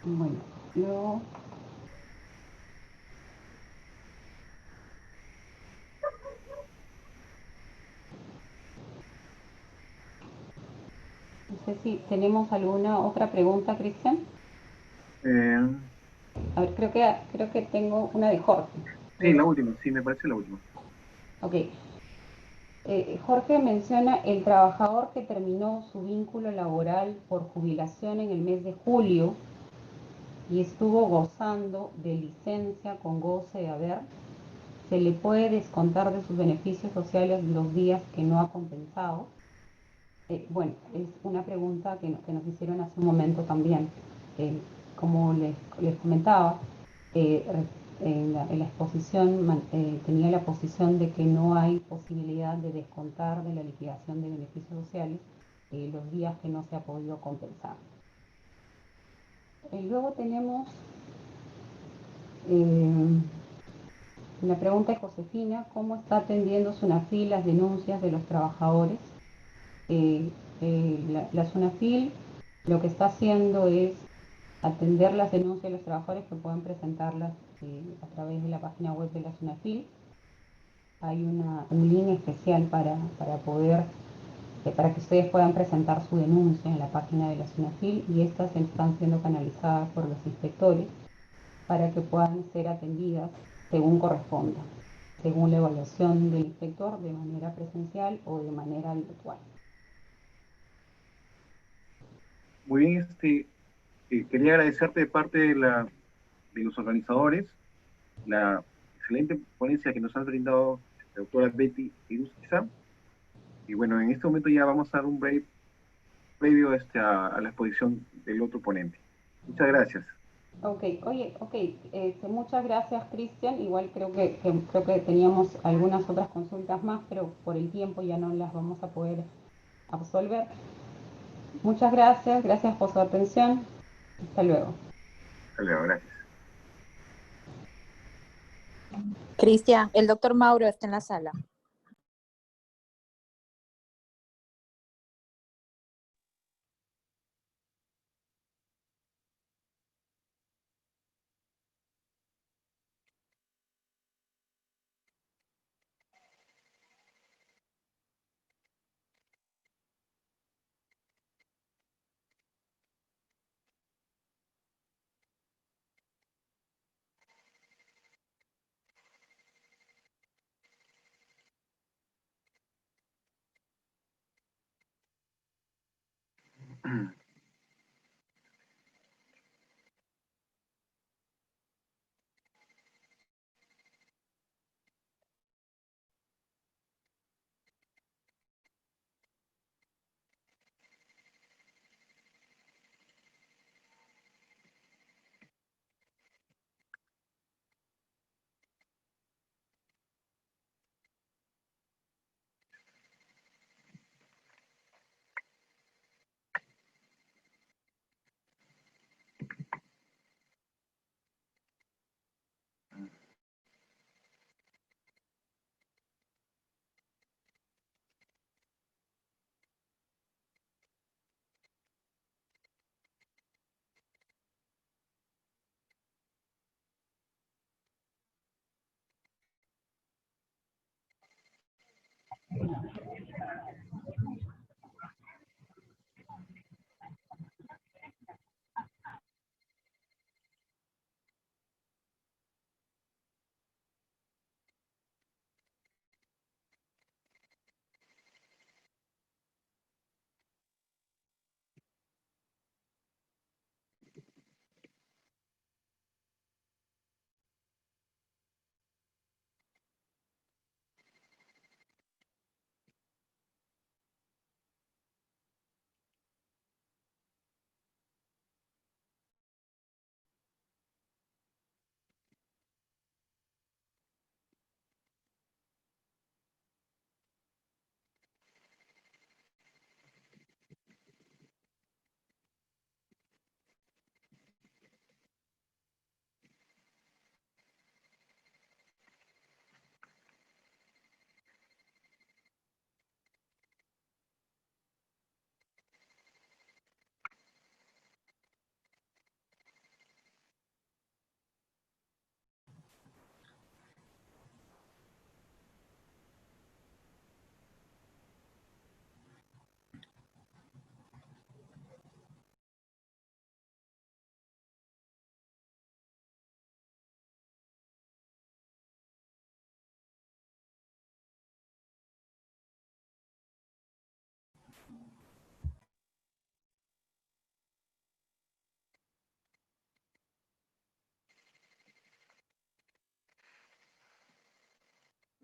Bueno, luego no sé si tenemos alguna otra pregunta, Cristian. A ver, creo que tengo una de Jorge. Sí, la última, sí, me parece la última. Ok. Jorge menciona el trabajador que terminó su vínculo laboral por jubilación en el mes de julio y estuvo gozando de licencia con goce de haber, ¿se le puede descontar de sus beneficios sociales los días que no ha compensado? Bueno, es una pregunta que nos hicieron hace un momento también. Como les comentaba, en la exposición tenía la posición de que no hay posibilidad de descontar de la liquidación de beneficios sociales los días que no se ha podido compensar. Luego tenemos la pregunta de Josefina, ¿cómo está atendiendo SUNAFIL las denuncias de los trabajadores? La SUNAFIL lo que está haciendo es atender las denuncias de los trabajadores que pueden presentarlas a través de la página web de la SUNAFIL. Hay un link especial para que ustedes puedan presentar su denuncia en la página de la SUNAFIL y estas están siendo canalizadas por los inspectores para que puedan ser atendidas según corresponda, según la evaluación del inspector de manera presencial o de manera virtual. Muy bien, quería agradecerte de parte de los organizadores la excelente ponencia que nos ha brindado la doctora Betty Irusquiza. Y bueno, en este momento ya vamos a dar un break previo a la exposición del otro ponente. Muchas gracias. Ok, oye, ok, muchas gracias Cristian, igual creo que teníamos algunas otras consultas más, pero por el tiempo ya no las vamos a poder absolver. Muchas gracias, gracias por su atención, hasta luego. Hasta luego, gracias. Cristian, el doctor Mauro está en la sala.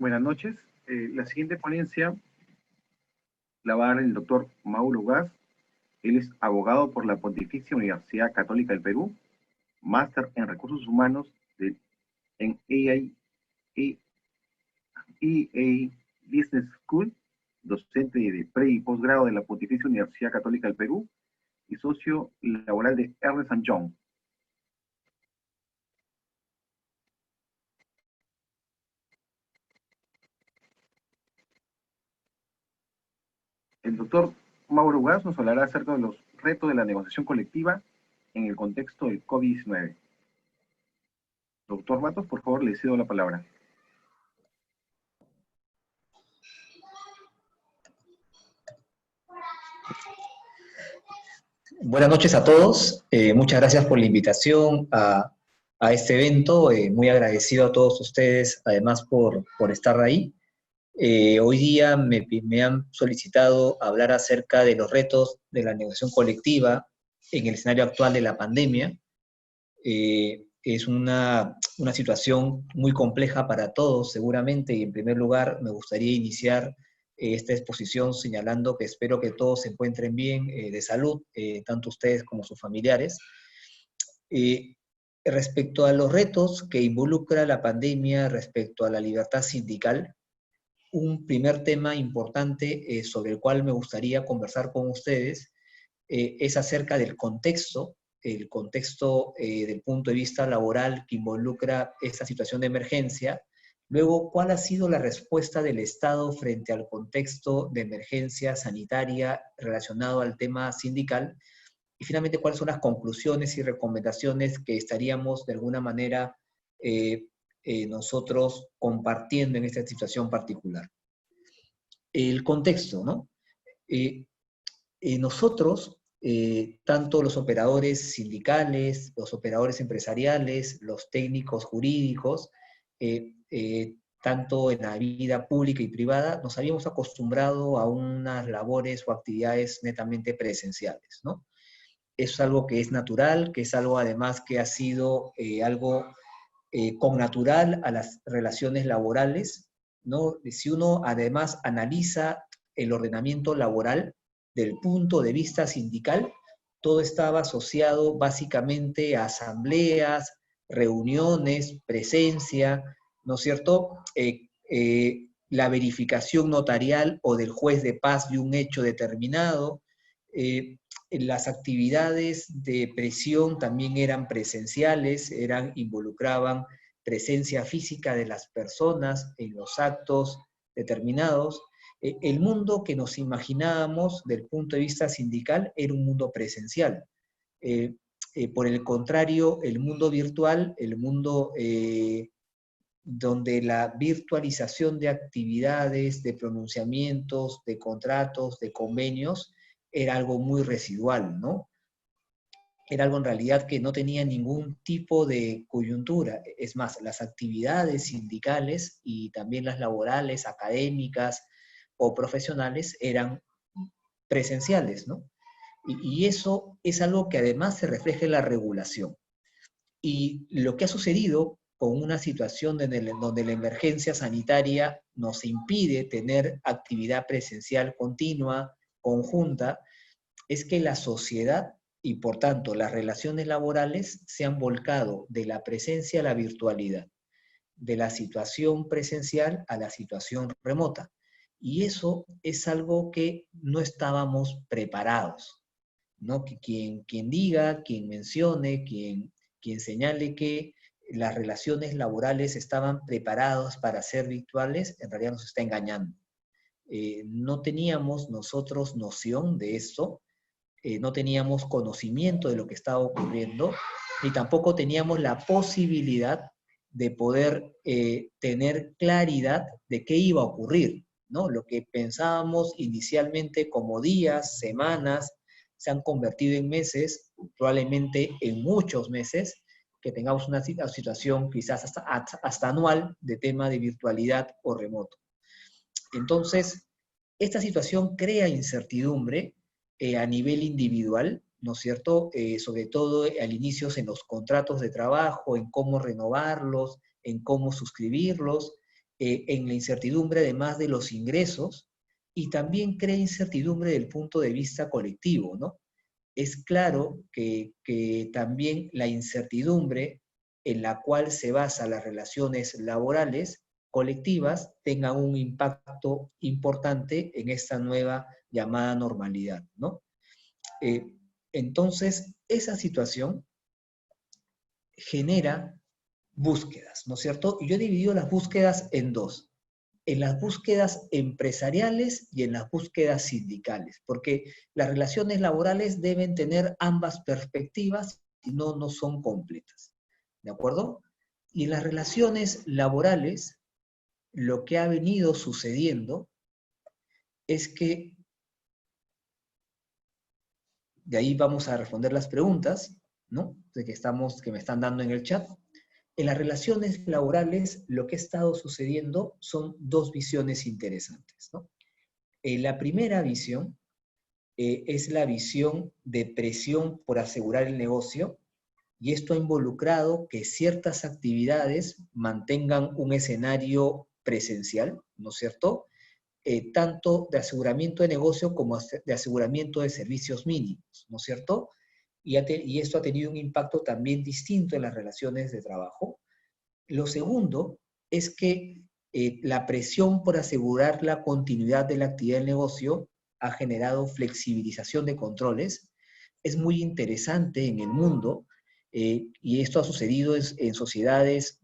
Buenas noches. La siguiente ponencia la va a dar el doctor Mauro Gas. Él es abogado por la Pontificia Universidad Católica del Perú, máster en Recursos Humanos en EA Business School, docente de pre y posgrado de la Pontificia Universidad Católica del Perú y socio laboral de Ernst Young. El doctor Mauro Gas nos hablará acerca de los retos de la negociación colectiva en el contexto del COVID-19. Doctor Matos, por favor, le cedo la palabra. Buenas noches a todos. Muchas gracias por la invitación a este evento. Muy agradecido a todos ustedes, además, por estar ahí. Hoy día me han solicitado hablar acerca de los retos de la negociación colectiva en el escenario actual de la pandemia. Es una situación muy compleja para todos, seguramente, y en primer lugar me gustaría iniciar esta exposición señalando que espero que todos se encuentren bien de salud, tanto ustedes como sus familiares. Respecto a los retos que involucra la pandemia respecto a la libertad sindical, un primer tema importante sobre el cual me gustaría conversar con ustedes es acerca del contexto, el contexto del punto de vista laboral que involucra esta situación de emergencia. Luego, ¿cuál ha sido la respuesta del Estado frente al contexto de emergencia sanitaria relacionado al tema sindical? Y finalmente, ¿cuáles son las conclusiones y recomendaciones que estaríamos de alguna manera nosotros compartiendo en esta situación particular? El contexto, ¿no? Nosotros, tanto los operadores sindicales, los operadores empresariales, los técnicos jurídicos, tanto en la vida pública y privada, nos habíamos acostumbrado a unas labores o actividades netamente presenciales, ¿no? Es algo que es natural, que es algo además que ha sido algo connatural a las relaciones laborales, ¿no? Si uno además analiza el ordenamiento laboral del punto de vista sindical, todo estaba asociado básicamente a asambleas, reuniones, presencia, ¿no es cierto? La verificación notarial o del juez de paz de un hecho determinado. Las actividades de presión también eran presenciales, involucraban presencia física de las personas en los actos determinados. El mundo que nos imaginábamos del punto de vista sindical era un mundo presencial. Por el contrario, el mundo virtual, el mundo donde la virtualización de actividades, de pronunciamientos, de contratos, de convenios, era algo muy residual, ¿no? Era algo en realidad que no tenía ningún tipo de coyuntura. Es más, las actividades sindicales y también las laborales, académicas o profesionales eran presenciales, ¿no? Y eso es algo que además se refleja en la regulación. Y lo que ha sucedido con una situación donde la emergencia sanitaria nos impide tener actividad presencial continua, conjunta, es que la sociedad y por tanto las relaciones laborales se han volcado de la presencia a la virtualidad, de la situación presencial a la situación remota. Y eso es algo que no estábamos preparados, ¿no? Que quien diga, quien mencione, quien señale que las relaciones laborales estaban preparadas para ser virtuales, en realidad nos está engañando. No teníamos nosotros noción de esto, no teníamos conocimiento de lo que estaba ocurriendo, ni tampoco teníamos la posibilidad de poder tener claridad de qué iba a ocurrir, ¿no? Lo que pensábamos inicialmente como días, semanas, se han convertido en meses, probablemente en muchos meses, que tengamos una situación quizás hasta anual de tema de virtualidad o remoto. Entonces, esta situación crea incertidumbre a nivel individual, ¿no es cierto? Sobre todo al inicio en los contratos de trabajo, en cómo renovarlos, en cómo suscribirlos, en la incertidumbre además de los ingresos, y también crea incertidumbre del punto de vista colectivo, ¿no? Es claro que también la incertidumbre en la cual se basan las relaciones laborales colectivas tengan un impacto importante en esta nueva llamada normalidad, ¿no? Entonces, esa situación genera búsquedas, ¿no es cierto? Y yo he dividido las búsquedas en dos. En las búsquedas empresariales y en las búsquedas sindicales, porque las relaciones laborales deben tener ambas perspectivas, si no, no son completas, ¿de acuerdo? Y en las relaciones laborales, lo que ha venido sucediendo es que, de ahí vamos a responder las preguntas, ¿no? Que me están dando en el chat. En las relaciones laborales, lo que ha estado sucediendo son dos visiones interesantes, ¿no? La primera visión es la visión de presión por asegurar el negocio, y esto ha involucrado que ciertas actividades mantengan un escenario presencial, ¿no es cierto? Tanto de aseguramiento de negocio como de aseguramiento de servicios mínimos, ¿no es cierto? y esto ha tenido un impacto también distinto en las relaciones de trabajo. Lo segundo es que la presión por asegurar la continuidad de la actividad del negocio ha generado flexibilización de controles. Es muy interesante en el mundo, y esto ha sucedido en sociedades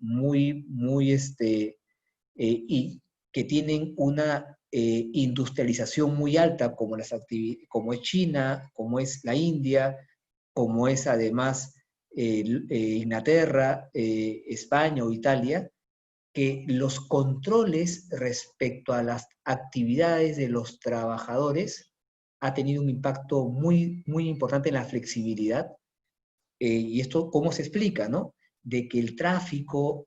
y que tienen una industrialización muy alta, como es China, como es la India, como es además Inglaterra, España o Italia, que los controles respecto a las actividades de los trabajadores ha tenido un impacto muy, muy importante en la flexibilidad. Y esto, ¿cómo se explica, no? De que el tráfico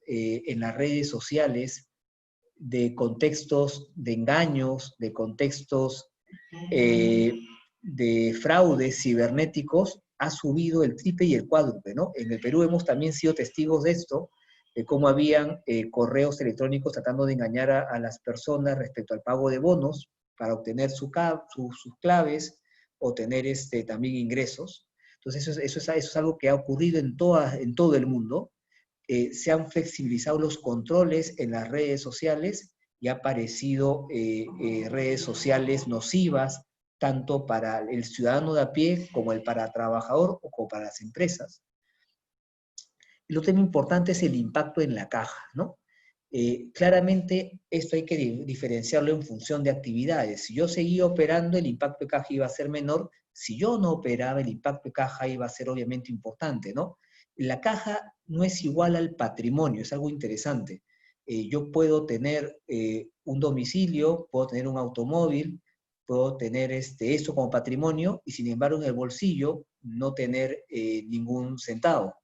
en las redes sociales, de contextos de engaños, de contextos de fraudes cibernéticos, ha subido el triple y el cuádruple, ¿no? En el Perú hemos también sido testigos de esto, de cómo habían correos electrónicos tratando de engañar a las personas respecto al pago de bonos para obtener sus claves o tener también ingresos. Entonces eso es algo que ha ocurrido en todo el mundo. Se han flexibilizado los controles en las redes sociales y ha aparecido redes sociales nocivas, tanto para el ciudadano de a pie como para el trabajador o como para las empresas. Lo tema importante es el impacto en la caja, ¿no? Claramente esto hay que diferenciarlo en función de actividades. Si yo seguía operando, el impacto de caja iba a ser menor. Si yo no operaba, el impacto de caja iba a ser obviamente importante, ¿no? La caja no es igual al patrimonio, es algo interesante. Yo puedo tener un domicilio, puedo tener un automóvil, puedo tener esto como patrimonio y sin embargo en el bolsillo no tener ningún centavo,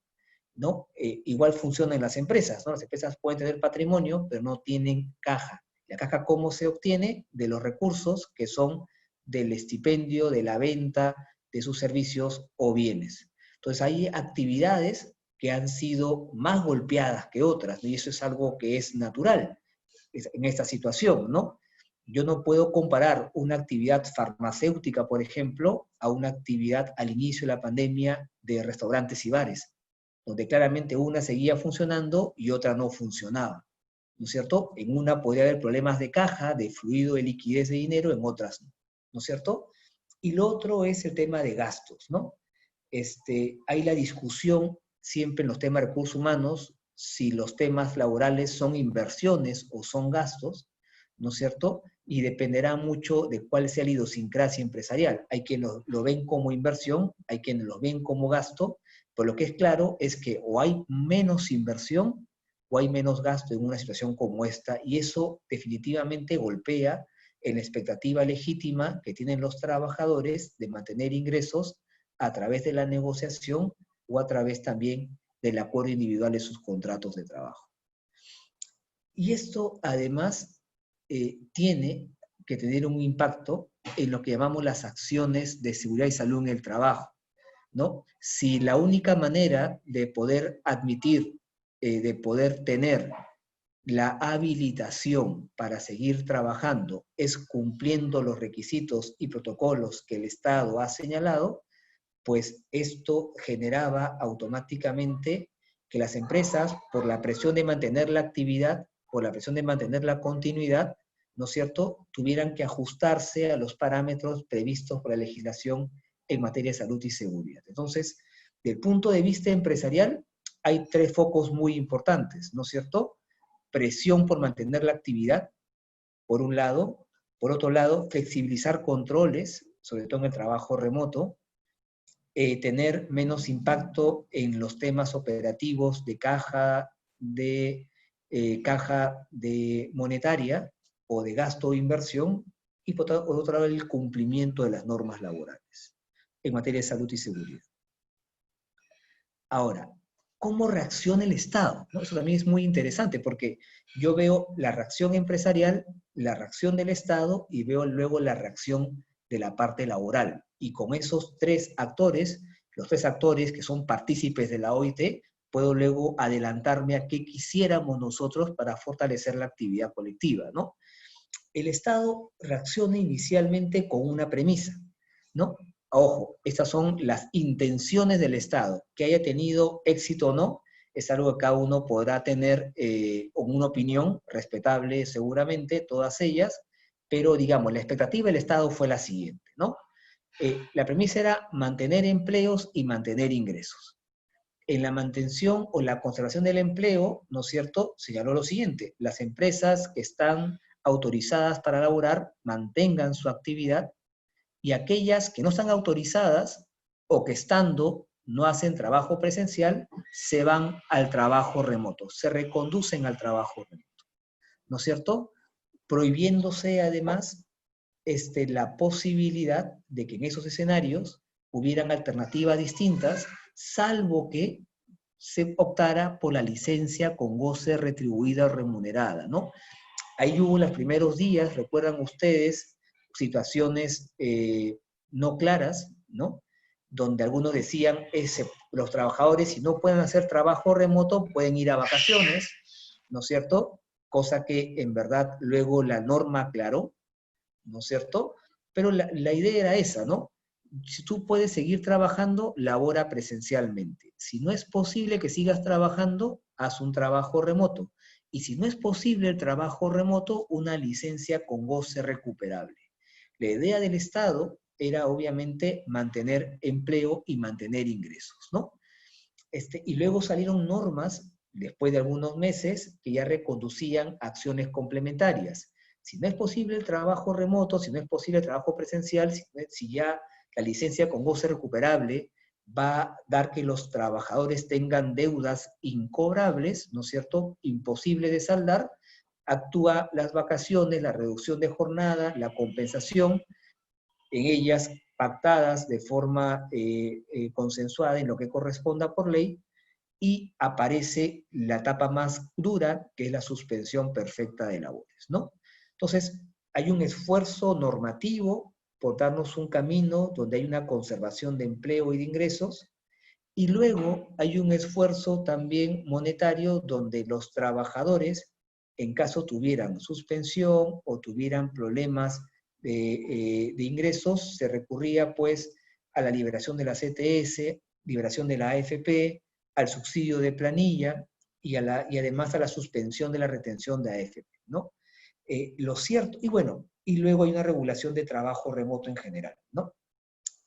¿no? Igual funciona en las empresas, ¿no? Las empresas pueden tener patrimonio, pero no tienen caja. ¿La caja cómo se obtiene? De los recursos que son del estipendio, de la venta de sus servicios o bienes. Entonces hay actividades que han sido más golpeadas que otras, ¿no? Y eso es algo que es natural en esta situación, ¿no? Yo no puedo comparar una actividad farmacéutica, por ejemplo, a una actividad al inicio de la pandemia de restaurantes y bares, donde claramente una seguía funcionando y otra no funcionaba, ¿no es cierto? En una podría haber problemas de caja, de fluido de liquidez de dinero, en otras no, ¿no es cierto? Y lo otro es el tema de gastos, ¿no? Hay la discusión siempre en los temas de recursos humanos, si los temas laborales son inversiones o son gastos, ¿no es cierto? Y dependerá mucho de cuál sea la idiosincrasia empresarial. Hay quienes lo ven como inversión, hay quienes lo ven como gasto, pero lo que es claro es que o hay menos inversión o hay menos gasto en una situación como esta, y eso definitivamente golpea en la expectativa legítima que tienen los trabajadores de mantener ingresos a través de la negociación o a través también del acuerdo individual de sus contratos de trabajo. Y esto además tiene que tener un impacto en lo que llamamos las acciones de seguridad y salud en el trabajo, ¿no? Si la única manera de poder admitir, de poder tener la habilitación para seguir trabajando es cumpliendo los requisitos y protocolos que el Estado ha señalado, pues esto generaba automáticamente que las empresas, por la presión de mantener la actividad, por la presión de mantener la continuidad, ¿no es cierto?, tuvieran que ajustarse a los parámetros previstos por la legislación en materia de salud y seguridad. Entonces, del punto de vista empresarial, hay tres focos muy importantes, ¿no es cierto? Presión por mantener la actividad, por un lado. Por otro lado, flexibilizar controles, sobre todo en el trabajo remoto, tener menos impacto en los temas operativos de caja de monetaria o de gasto o inversión, y por otro lado el cumplimiento de las normas laborales en materia de salud y seguridad. Ahora, ¿cómo reacciona el Estado? ¿No? Eso también es muy interesante porque yo veo la reacción empresarial, la reacción del Estado y veo luego la reacción de la parte laboral. Y con esos tres actores, los tres actores que son partícipes de la OIT, puedo luego adelantarme a qué quisiéramos nosotros para fortalecer la actividad colectiva, ¿no? El Estado reacciona inicialmente con una premisa, ¿no? ojo, estas son las intenciones del Estado. Que haya tenido éxito o no, es algo que cada uno podrá tener una opinión respetable seguramente, todas ellas, pero digamos, la expectativa del Estado fue la siguiente, ¿no? La premisa era mantener empleos y mantener ingresos. En la mantención o la conservación del empleo, ¿no es cierto?, señaló lo siguiente: las empresas que están autorizadas para laborar mantengan su actividad, y aquellas que no están autorizadas o que estando no hacen trabajo presencial, se van al trabajo remoto, se reconducen al trabajo remoto, ¿no es cierto? Prohibiéndose además la posibilidad de que en esos escenarios hubieran alternativas distintas, salvo que se optara por la licencia con goce retribuida o remunerada, ¿no? Ahí hubo los primeros días, recuerdan ustedes, situaciones no claras, ¿no? Donde algunos decían, los trabajadores, si no pueden hacer trabajo remoto, pueden ir a vacaciones, ¿no es cierto? Cosa que en verdad luego la norma aclaró, ¿no es cierto? Pero la idea era esa, ¿no? Si tú puedes seguir trabajando, labora presencialmente. Si no es posible que sigas trabajando, haz un trabajo remoto. Y si no es posible el trabajo remoto, una licencia con goce recuperable. La idea del Estado era obviamente mantener empleo y mantener ingresos, ¿no? Y luego salieron normas, después de algunos meses, que ya reconducían acciones complementarias. Si no es posible el trabajo remoto, si no es posible el trabajo presencial, si ya la licencia con goce recuperable va a dar que los trabajadores tengan deudas incobrables, ¿no es cierto?, imposible de saldar, actúa las vacaciones, la reducción de jornada, la compensación, en ellas pactadas de forma consensuada en lo que corresponda por ley, y aparece la etapa más dura, que es la suspensión perfecta de labores, ¿no? Entonces, hay un esfuerzo normativo por darnos un camino donde hay una conservación de empleo y de ingresos, y luego hay un esfuerzo también monetario donde los trabajadores, en caso tuvieran suspensión o tuvieran problemas de ingresos, se recurría pues a la liberación de la CTS, liberación de la AFP, al subsidio de planilla y además a la suspensión de la retención de AFP, ¿no? Lo cierto, y bueno, y luego hay una regulación de trabajo remoto en general, ¿no?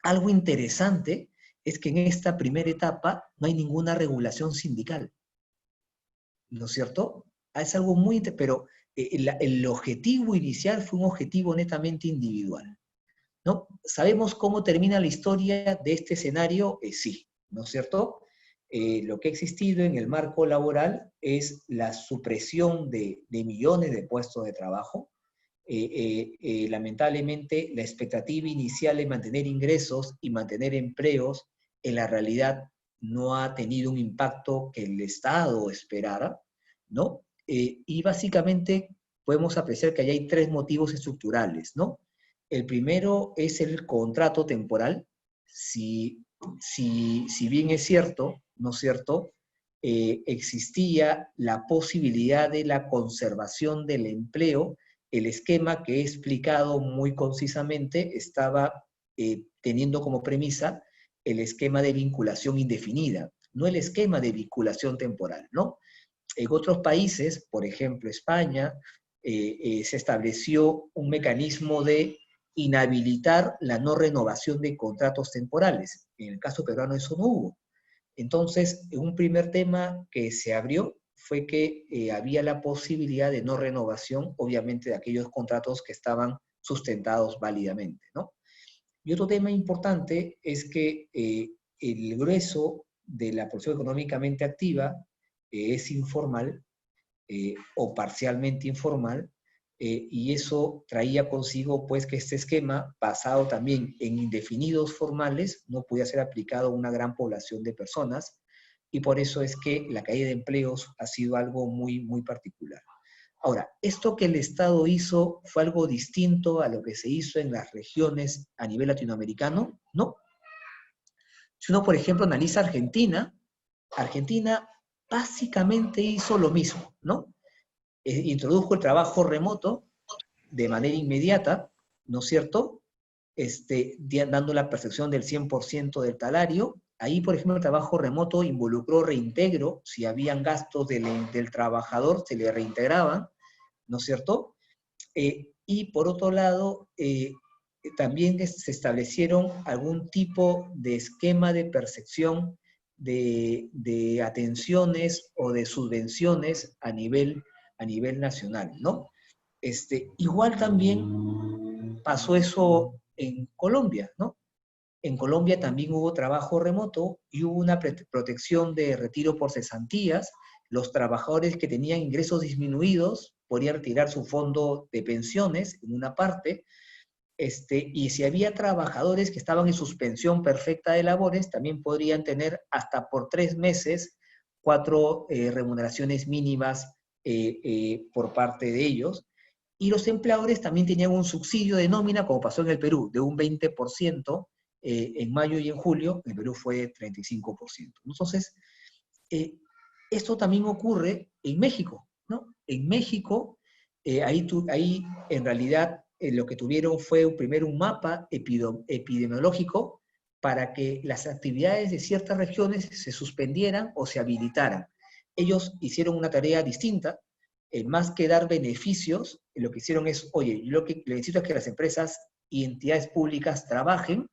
Algo interesante es que en esta primera etapa no hay ninguna regulación sindical, ¿no es cierto? Es algo muy, pero el objetivo inicial fue un objetivo netamente individual, ¿no? ¿Sabemos cómo termina la historia de este escenario? Sí, ¿no es cierto? Lo que ha existido en el marco laboral es la supresión de millones de puestos de trabajo. Lamentablemente, la expectativa inicial de mantener ingresos y mantener empleos, en la realidad no ha tenido un impacto que el Estado esperara, ¿no? Y básicamente podemos apreciar que ahí hay tres motivos estructurales, ¿no? El primero es el contrato temporal. Si bien es cierto, ¿no es cierto?, existía la posibilidad de la conservación del empleo, el esquema que he explicado muy concisamente estaba teniendo como premisa el esquema de vinculación indefinida, no el esquema de vinculación temporal, ¿no? En otros países, por ejemplo España, se estableció un mecanismo de inhabilitar la no renovación de contratos temporales. En el caso peruano eso no hubo. Entonces, un primer tema que se abrió fue que había la posibilidad de no renovación, obviamente, de aquellos contratos que estaban sustentados válidamente, ¿no? Y otro tema importante es que el grueso de la población económicamente activa es informal o parcialmente informal, y eso traía consigo pues que este esquema, basado también en indefinidos formales, no podía ser aplicado a una gran población de personas, y por eso es que la caída de empleos ha sido algo muy, muy particular. Ahora, ¿esto que el Estado hizo fue algo distinto a lo que se hizo en las regiones a nivel latinoamericano? No. Si uno, por ejemplo, analiza Argentina, Argentina básicamente hizo lo mismo, ¿no? Introdujo el trabajo remoto de manera inmediata, ¿no es cierto? dando la percepción del 100% del salario. Ahí, por ejemplo, el trabajo remoto involucró reintegro. Si habían gastos del trabajador, se le reintegraban, ¿no es cierto? Y por otro lado, también se establecieron algún tipo de esquema de percepción de atenciones o de subvenciones a nivel nacional, ¿no? Igual también pasó eso en Colombia, ¿no? En Colombia también hubo trabajo remoto y hubo una protección de retiro por cesantías. Los trabajadores que tenían ingresos disminuidos podían retirar su fondo de pensiones en una parte, y si había trabajadores que estaban en suspensión perfecta de labores, también podrían tener hasta por 3 meses 4 remuneraciones mínimas por parte de ellos. Y los empleadores también tenían un subsidio de nómina, como pasó en el Perú, de un 20%, en mayo y en julio. En el Perú fue 35%. Entonces, esto también ocurre en México, ¿no? En México, ahí en realidad lo que tuvieron fue primero un mapa epidemiológico para que las actividades de ciertas regiones se suspendieran o se habilitaran. Ellos hicieron una tarea distinta. Más que dar beneficios, lo que hicieron es, oye, yo lo que necesito es que las empresas y entidades públicas trabajen,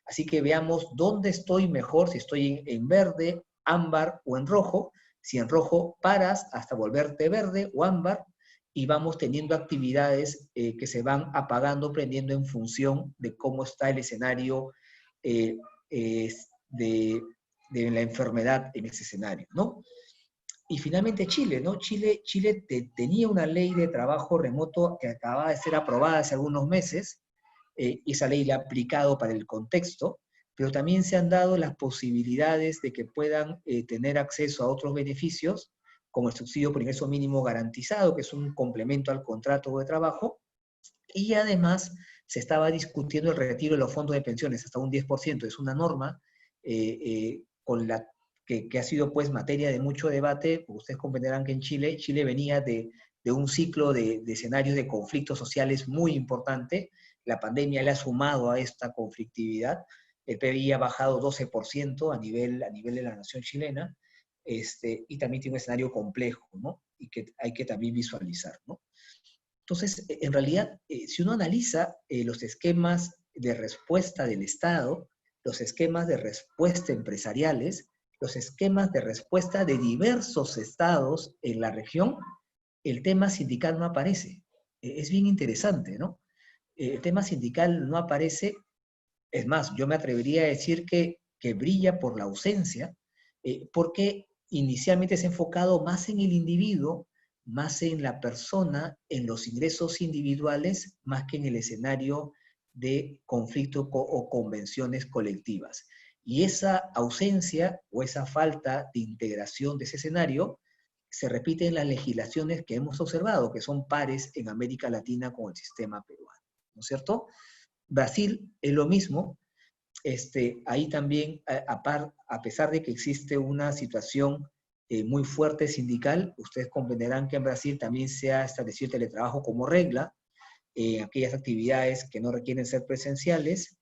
así que veamos dónde estoy mejor, si estoy en verde, ámbar o en rojo. Si en rojo paras hasta volverte verde o ámbar, y vamos teniendo actividades que se van apagando, prendiendo en función de cómo está el escenario de la enfermedad en ese escenario, ¿no? Y finalmente Chile, ¿no? Chile tenía una ley de trabajo remoto que acababa de ser aprobada hace algunos meses, y esa ley la ha aplicado para el contexto, pero también se han dado las posibilidades de que puedan tener acceso a otros beneficios, como el subsidio por ingreso mínimo garantizado, que es un complemento al contrato de trabajo, y además se estaba discutiendo el retiro de los fondos de pensiones hasta un 10%. Es una norma con la que ha sido pues materia de mucho debate. Ustedes comprenderán que en Chile venía de un ciclo de escenarios de conflictos sociales muy importante. La pandemia le ha sumado a esta conflictividad. El PBI ha bajado 12% a nivel de la nación chilena, y también tiene un escenario complejo, ¿no? Y que hay que también visualizar, ¿no? Entonces, en realidad, si uno analiza los esquemas de respuesta del Estado, los esquemas de respuesta empresariales, los esquemas de respuesta de diversos estados en la región, el tema sindical no aparece. Es bien interesante, ¿no? El tema sindical no aparece. Es más, yo me atrevería a decir que brilla por la ausencia, porque inicialmente se ha enfocado más en el individuo, más en la persona, en los ingresos individuales, más que en el escenario de conflicto o convenciones colectivas. Y esa ausencia o esa falta de integración de ese escenario se repite en las legislaciones que hemos observado, que son pares en América Latina con el sistema peruano, ¿no es cierto? Brasil es lo mismo. Ahí también, a pesar de que existe una situación muy fuerte sindical, ustedes comprenderán que en Brasil también se ha establecido el teletrabajo como regla, aquellas actividades que no requieren ser presenciales,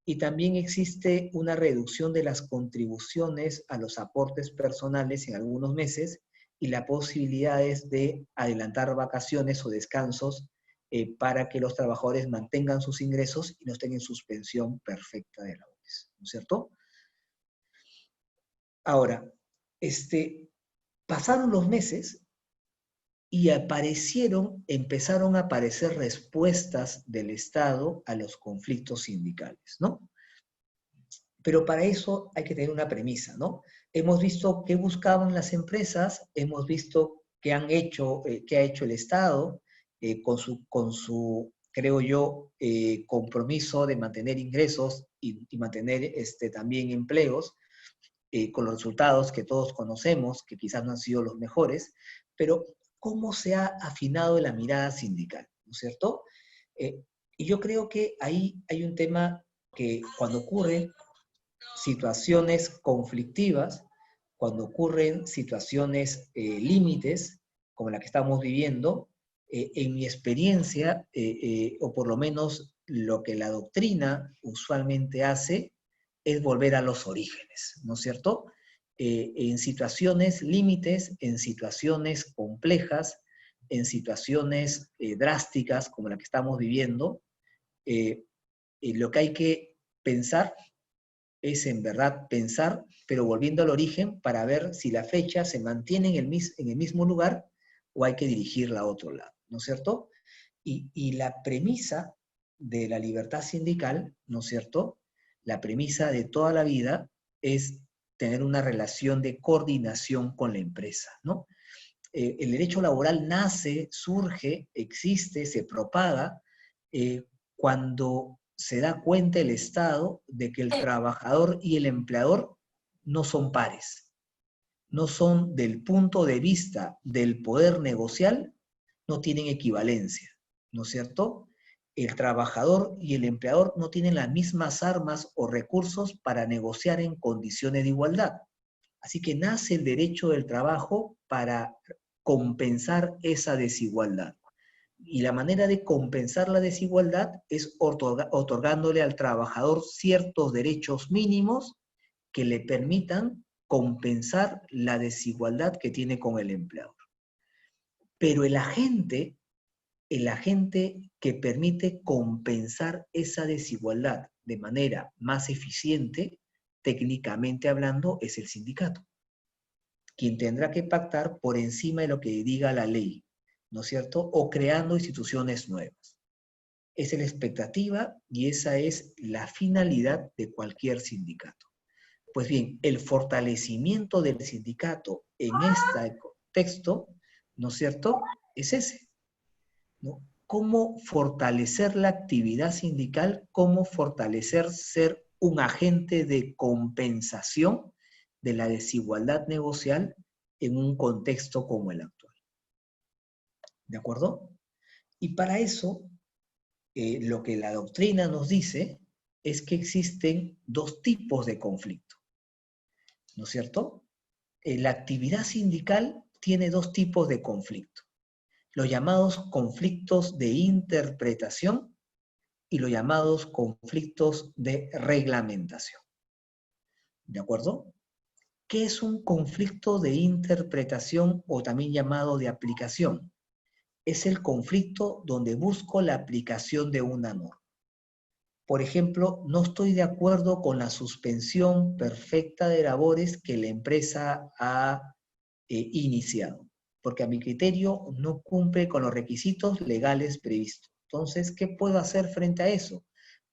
y también existe una reducción de las contribuciones a los aportes personales en algunos meses, y las posibilidades de adelantar vacaciones o descansos para que los trabajadores mantengan sus ingresos y no estén en suspensión perfecta de labores, ¿no es cierto? Ahora, pasaron los meses y empezaron a aparecer respuestas del Estado a los conflictos sindicales, ¿no? Pero para eso hay que tener una premisa, ¿no? Hemos visto qué buscaban las empresas, hemos visto qué ha hecho el Estado, con su, creo yo, compromiso de mantener ingresos y mantener también empleos, con los resultados que todos conocemos, que quizás no han sido los mejores, pero cómo se ha afinado la mirada sindical, ¿no es cierto? Y yo creo que ahí hay un tema que cuando ocurren situaciones conflictivas, cuando ocurren situaciones límites, como la que estamos viviendo, en mi experiencia, o por lo menos lo que la doctrina usualmente hace es volver a los orígenes, ¿no es cierto? En situaciones límites, en situaciones complejas, en situaciones drásticas como la que estamos viviendo, lo que hay que pensar es en verdad pensar, pero volviendo al origen para ver si la fecha se mantiene en el mismo lugar o hay que dirigirla a otro lado, ¿no es cierto? Y la premisa de la libertad sindical, ¿no es cierto? La premisa de toda la vida es tener una relación de coordinación con la empresa, ¿no? El derecho laboral nace, surge, existe, se propaga cuando se da cuenta el Estado de que el trabajador y el empleador no son pares, no son del punto de vista del poder negocial, no tienen equivalencia, ¿no es cierto? El trabajador y el empleador no tienen las mismas armas o recursos para negociar en condiciones de igualdad. Así que nace el derecho del trabajo para compensar esa desigualdad. Y la manera de compensar la desigualdad es otorgándole al trabajador ciertos derechos mínimos que le permitan compensar la desigualdad que tiene con el empleador. Pero el agente que permite compensar esa desigualdad de manera más eficiente, técnicamente hablando, es el sindicato, quien tendrá que pactar por encima de lo que diga la ley, ¿no es cierto? O creando instituciones nuevas. Esa es la expectativa y esa es la finalidad de cualquier sindicato. Pues bien, el fortalecimiento del sindicato en este contexto, ¿no es cierto?, es ese, ¿no? Cómo fortalecer la actividad sindical, cómo fortalecer ser un agente de compensación de la desigualdad negocial en un contexto como el actual. ¿De acuerdo? Y para eso, lo que la doctrina nos dice es que existen dos tipos de conflicto, ¿no es cierto? La actividad sindical tiene dos tipos de conflicto, los llamados conflictos de interpretación y los llamados conflictos de reglamentación. ¿De acuerdo? ¿Qué es un conflicto de interpretación o también llamado de aplicación? Es el conflicto donde busco la aplicación de una norma. Por ejemplo, no estoy de acuerdo con la suspensión perfecta de labores que la empresa ha iniciado, porque a mi criterio no cumple con los requisitos legales previstos. Entonces, ¿qué puedo hacer frente a eso?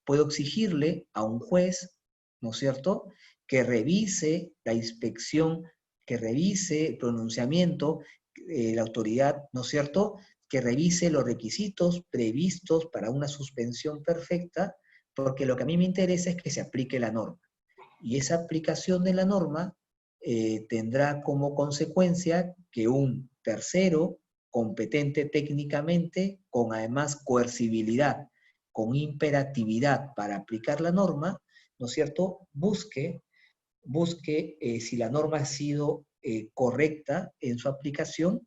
Puedo exigirle a un juez, ¿no es cierto?, que revise la inspección, que revise el pronunciamiento, la autoridad, ¿no es cierto?, que revise los requisitos previstos para una suspensión perfecta, porque lo que a mí me interesa es que se aplique la norma. Y esa aplicación de la norma tendrá como consecuencia que un tercero competente técnicamente, con además coercibilidad, con imperatividad para aplicar la norma, ¿no es cierto?, busque si la norma ha sido correcta en su aplicación,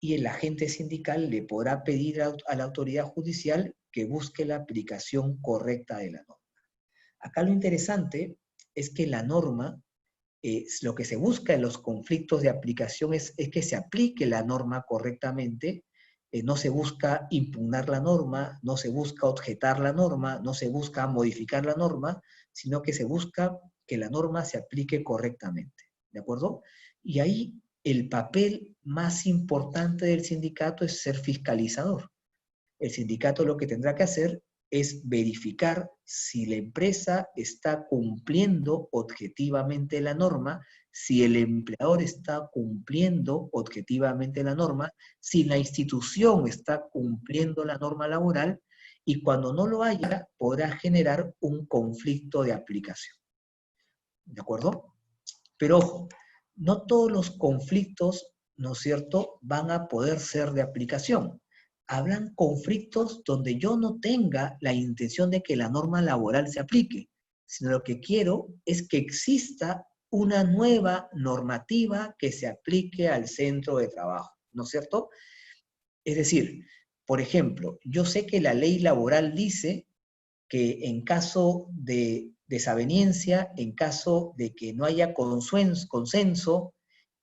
y el agente sindical le podrá pedir a la autoridad judicial que busque la aplicación correcta de la norma. Acá lo interesante es que la norma, lo que se busca en los conflictos de aplicación es que se aplique la norma correctamente, no se busca impugnar la norma, no se busca objetar la norma, no se busca modificar la norma, sino que se busca que la norma se aplique correctamente, ¿de acuerdo? Y ahí el papel más importante del sindicato es ser fiscalizador. El sindicato lo que tendrá que hacer es verificar si la empresa está cumpliendo objetivamente la norma, si el empleador está cumpliendo objetivamente la norma, si la institución está cumpliendo la norma laboral, y cuando no lo haya, podrá generar un conflicto de aplicación. ¿De acuerdo? Pero ojo, no todos los conflictos, ¿no es cierto?, van a poder ser de aplicación. Habrán conflictos donde yo no tenga la intención de que la norma laboral se aplique, sino lo que quiero es que exista una nueva normativa que se aplique al centro de trabajo, ¿no es cierto? Es decir, por ejemplo, yo sé que la ley laboral dice que en caso de desaveniencia, en caso de que no haya consenso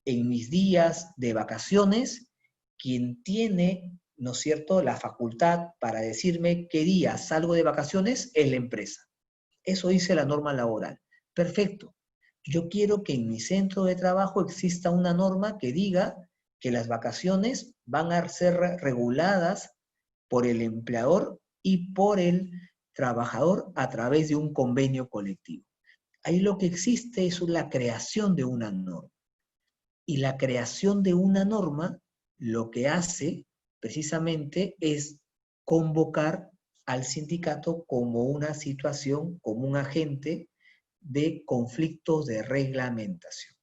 en mis días de vacaciones, quien tiene, ¿no es cierto?, la facultad para decirme qué día salgo de vacaciones es la empresa. Eso dice la norma laboral. Perfecto. Yo quiero que en mi centro de trabajo exista una norma que diga que las vacaciones van a ser reguladas por el empleador y por el trabajador a través de un convenio colectivo. Ahí lo que existe es la creación de una norma. Y la creación de una norma lo que hace precisamente es convocar al sindicato como una situación, como un agente de conflictos de reglamentación,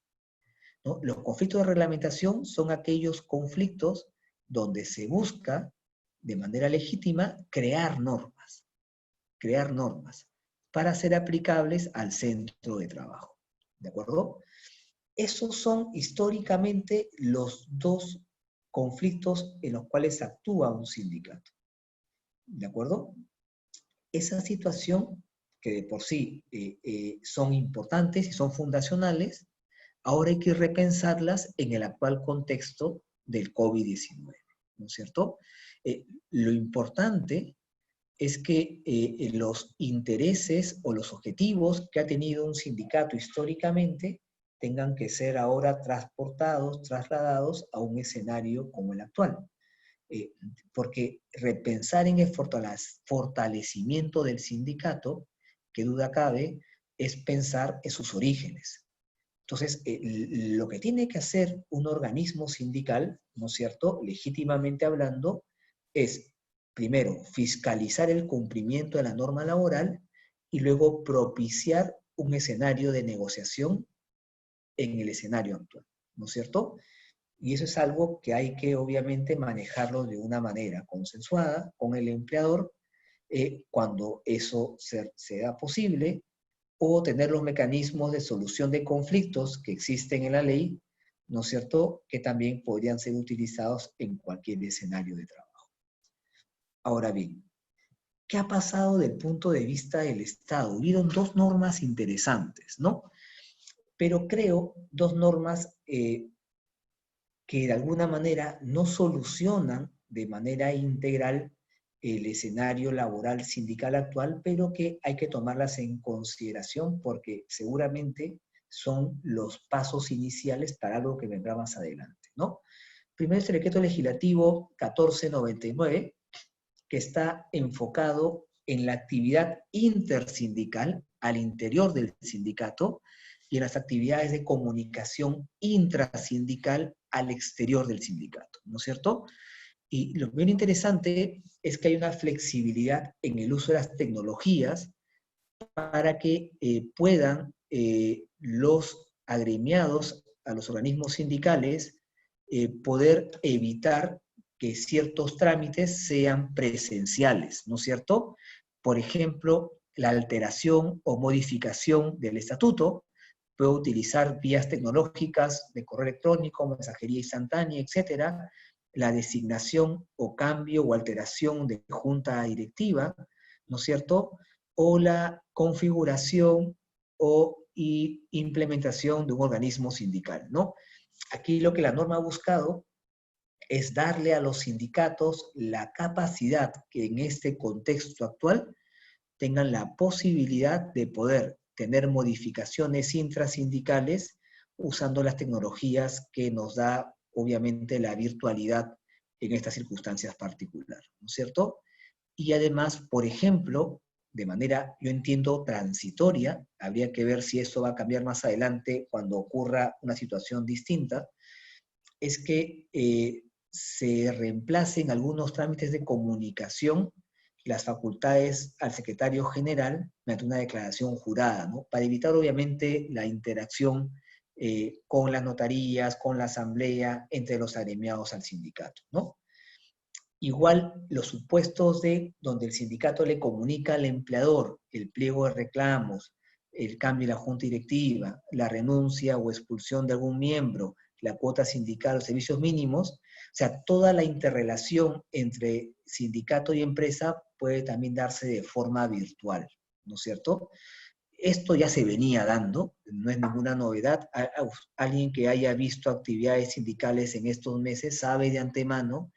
¿no? Los conflictos de reglamentación son aquellos conflictos donde se busca de manera legítima crear normas para ser aplicables al centro de trabajo. ¿De acuerdo? Esos son históricamente los dos conflictos en los cuales actúa un sindicato. ¿De acuerdo? Esa situación, que de por sí son importantes y son fundacionales, ahora hay que repensarlas en el actual contexto del COVID-19, ¿no es cierto? Lo importante es que los intereses o los objetivos que ha tenido un sindicato históricamente tengan que ser ahora trasladados a un escenario como el actual. Porque repensar en el fortalecimiento del sindicato, que duda cabe, es pensar en sus orígenes. Entonces, lo que tiene que hacer un organismo sindical, ¿no es cierto?, legítimamente hablando, es, primero, fiscalizar el cumplimiento de la norma laboral y luego propiciar un escenario de negociación en el escenario actual, ¿no es cierto? Y eso es algo que hay que, obviamente, manejarlo de una manera consensuada con el empleador cuando eso sea posible, o tener los mecanismos de solución de conflictos que existen en la ley, ¿no es cierto?, que también podrían ser utilizados en cualquier escenario de trabajo. Ahora bien, ¿qué ha pasado del punto de vista del Estado? Hubieron dos normas interesantes, ¿no? Pero creo dos normas que de alguna manera no solucionan de manera integral el escenario laboral sindical actual, pero que hay que tomarlas en consideración porque seguramente son los pasos iniciales para algo que vendrá más adelante, ¿no? Primero es el decreto legislativo 1499, que está enfocado en la actividad intersindical al interior del sindicato y en las actividades de comunicación intrasindical al exterior del sindicato, ¿no es cierto? Y lo bien interesante es que hay una flexibilidad en el uso de las tecnologías para que puedan los agremiados a los organismos sindicales poder evitar que ciertos trámites sean presenciales, ¿no es cierto? Por ejemplo, la alteración o modificación del estatuto puede utilizar vías tecnológicas de correo electrónico, mensajería instantánea, etcétera, la designación o cambio o alteración de junta directiva, ¿no es cierto?, o la configuración o implementación de un organismo sindical, ¿no? Aquí lo que la norma ha buscado es darle a los sindicatos la capacidad que en este contexto actual tengan la posibilidad de poder tener modificaciones intrasindicales usando las tecnologías que nos da, obviamente, la virtualidad en estas circunstancias particulares, ¿no es cierto? Y además, por ejemplo, de manera, yo entiendo, transitoria, habría que ver si esto va a cambiar más adelante cuando ocurra una situación distinta, es que se reemplacen algunos trámites de comunicación las facultades al secretario general mediante una declaración jurada, ¿no? Para evitar, obviamente, la interacción con las notarías, con la asamblea, entre los agremiados al sindicato, ¿no? Igual, los supuestos de donde el sindicato le comunica al empleador el pliego de reclamos, el cambio de la junta directiva, la renuncia o expulsión de algún miembro, la cuota sindical o servicios mínimos, sea, toda la interrelación entre sindicato y empresa puede también darse de forma virtual, ¿no es cierto? Esto ya se venía dando, no es ninguna novedad. Alguien que haya visto actividades sindicales en estos meses sabe de antemano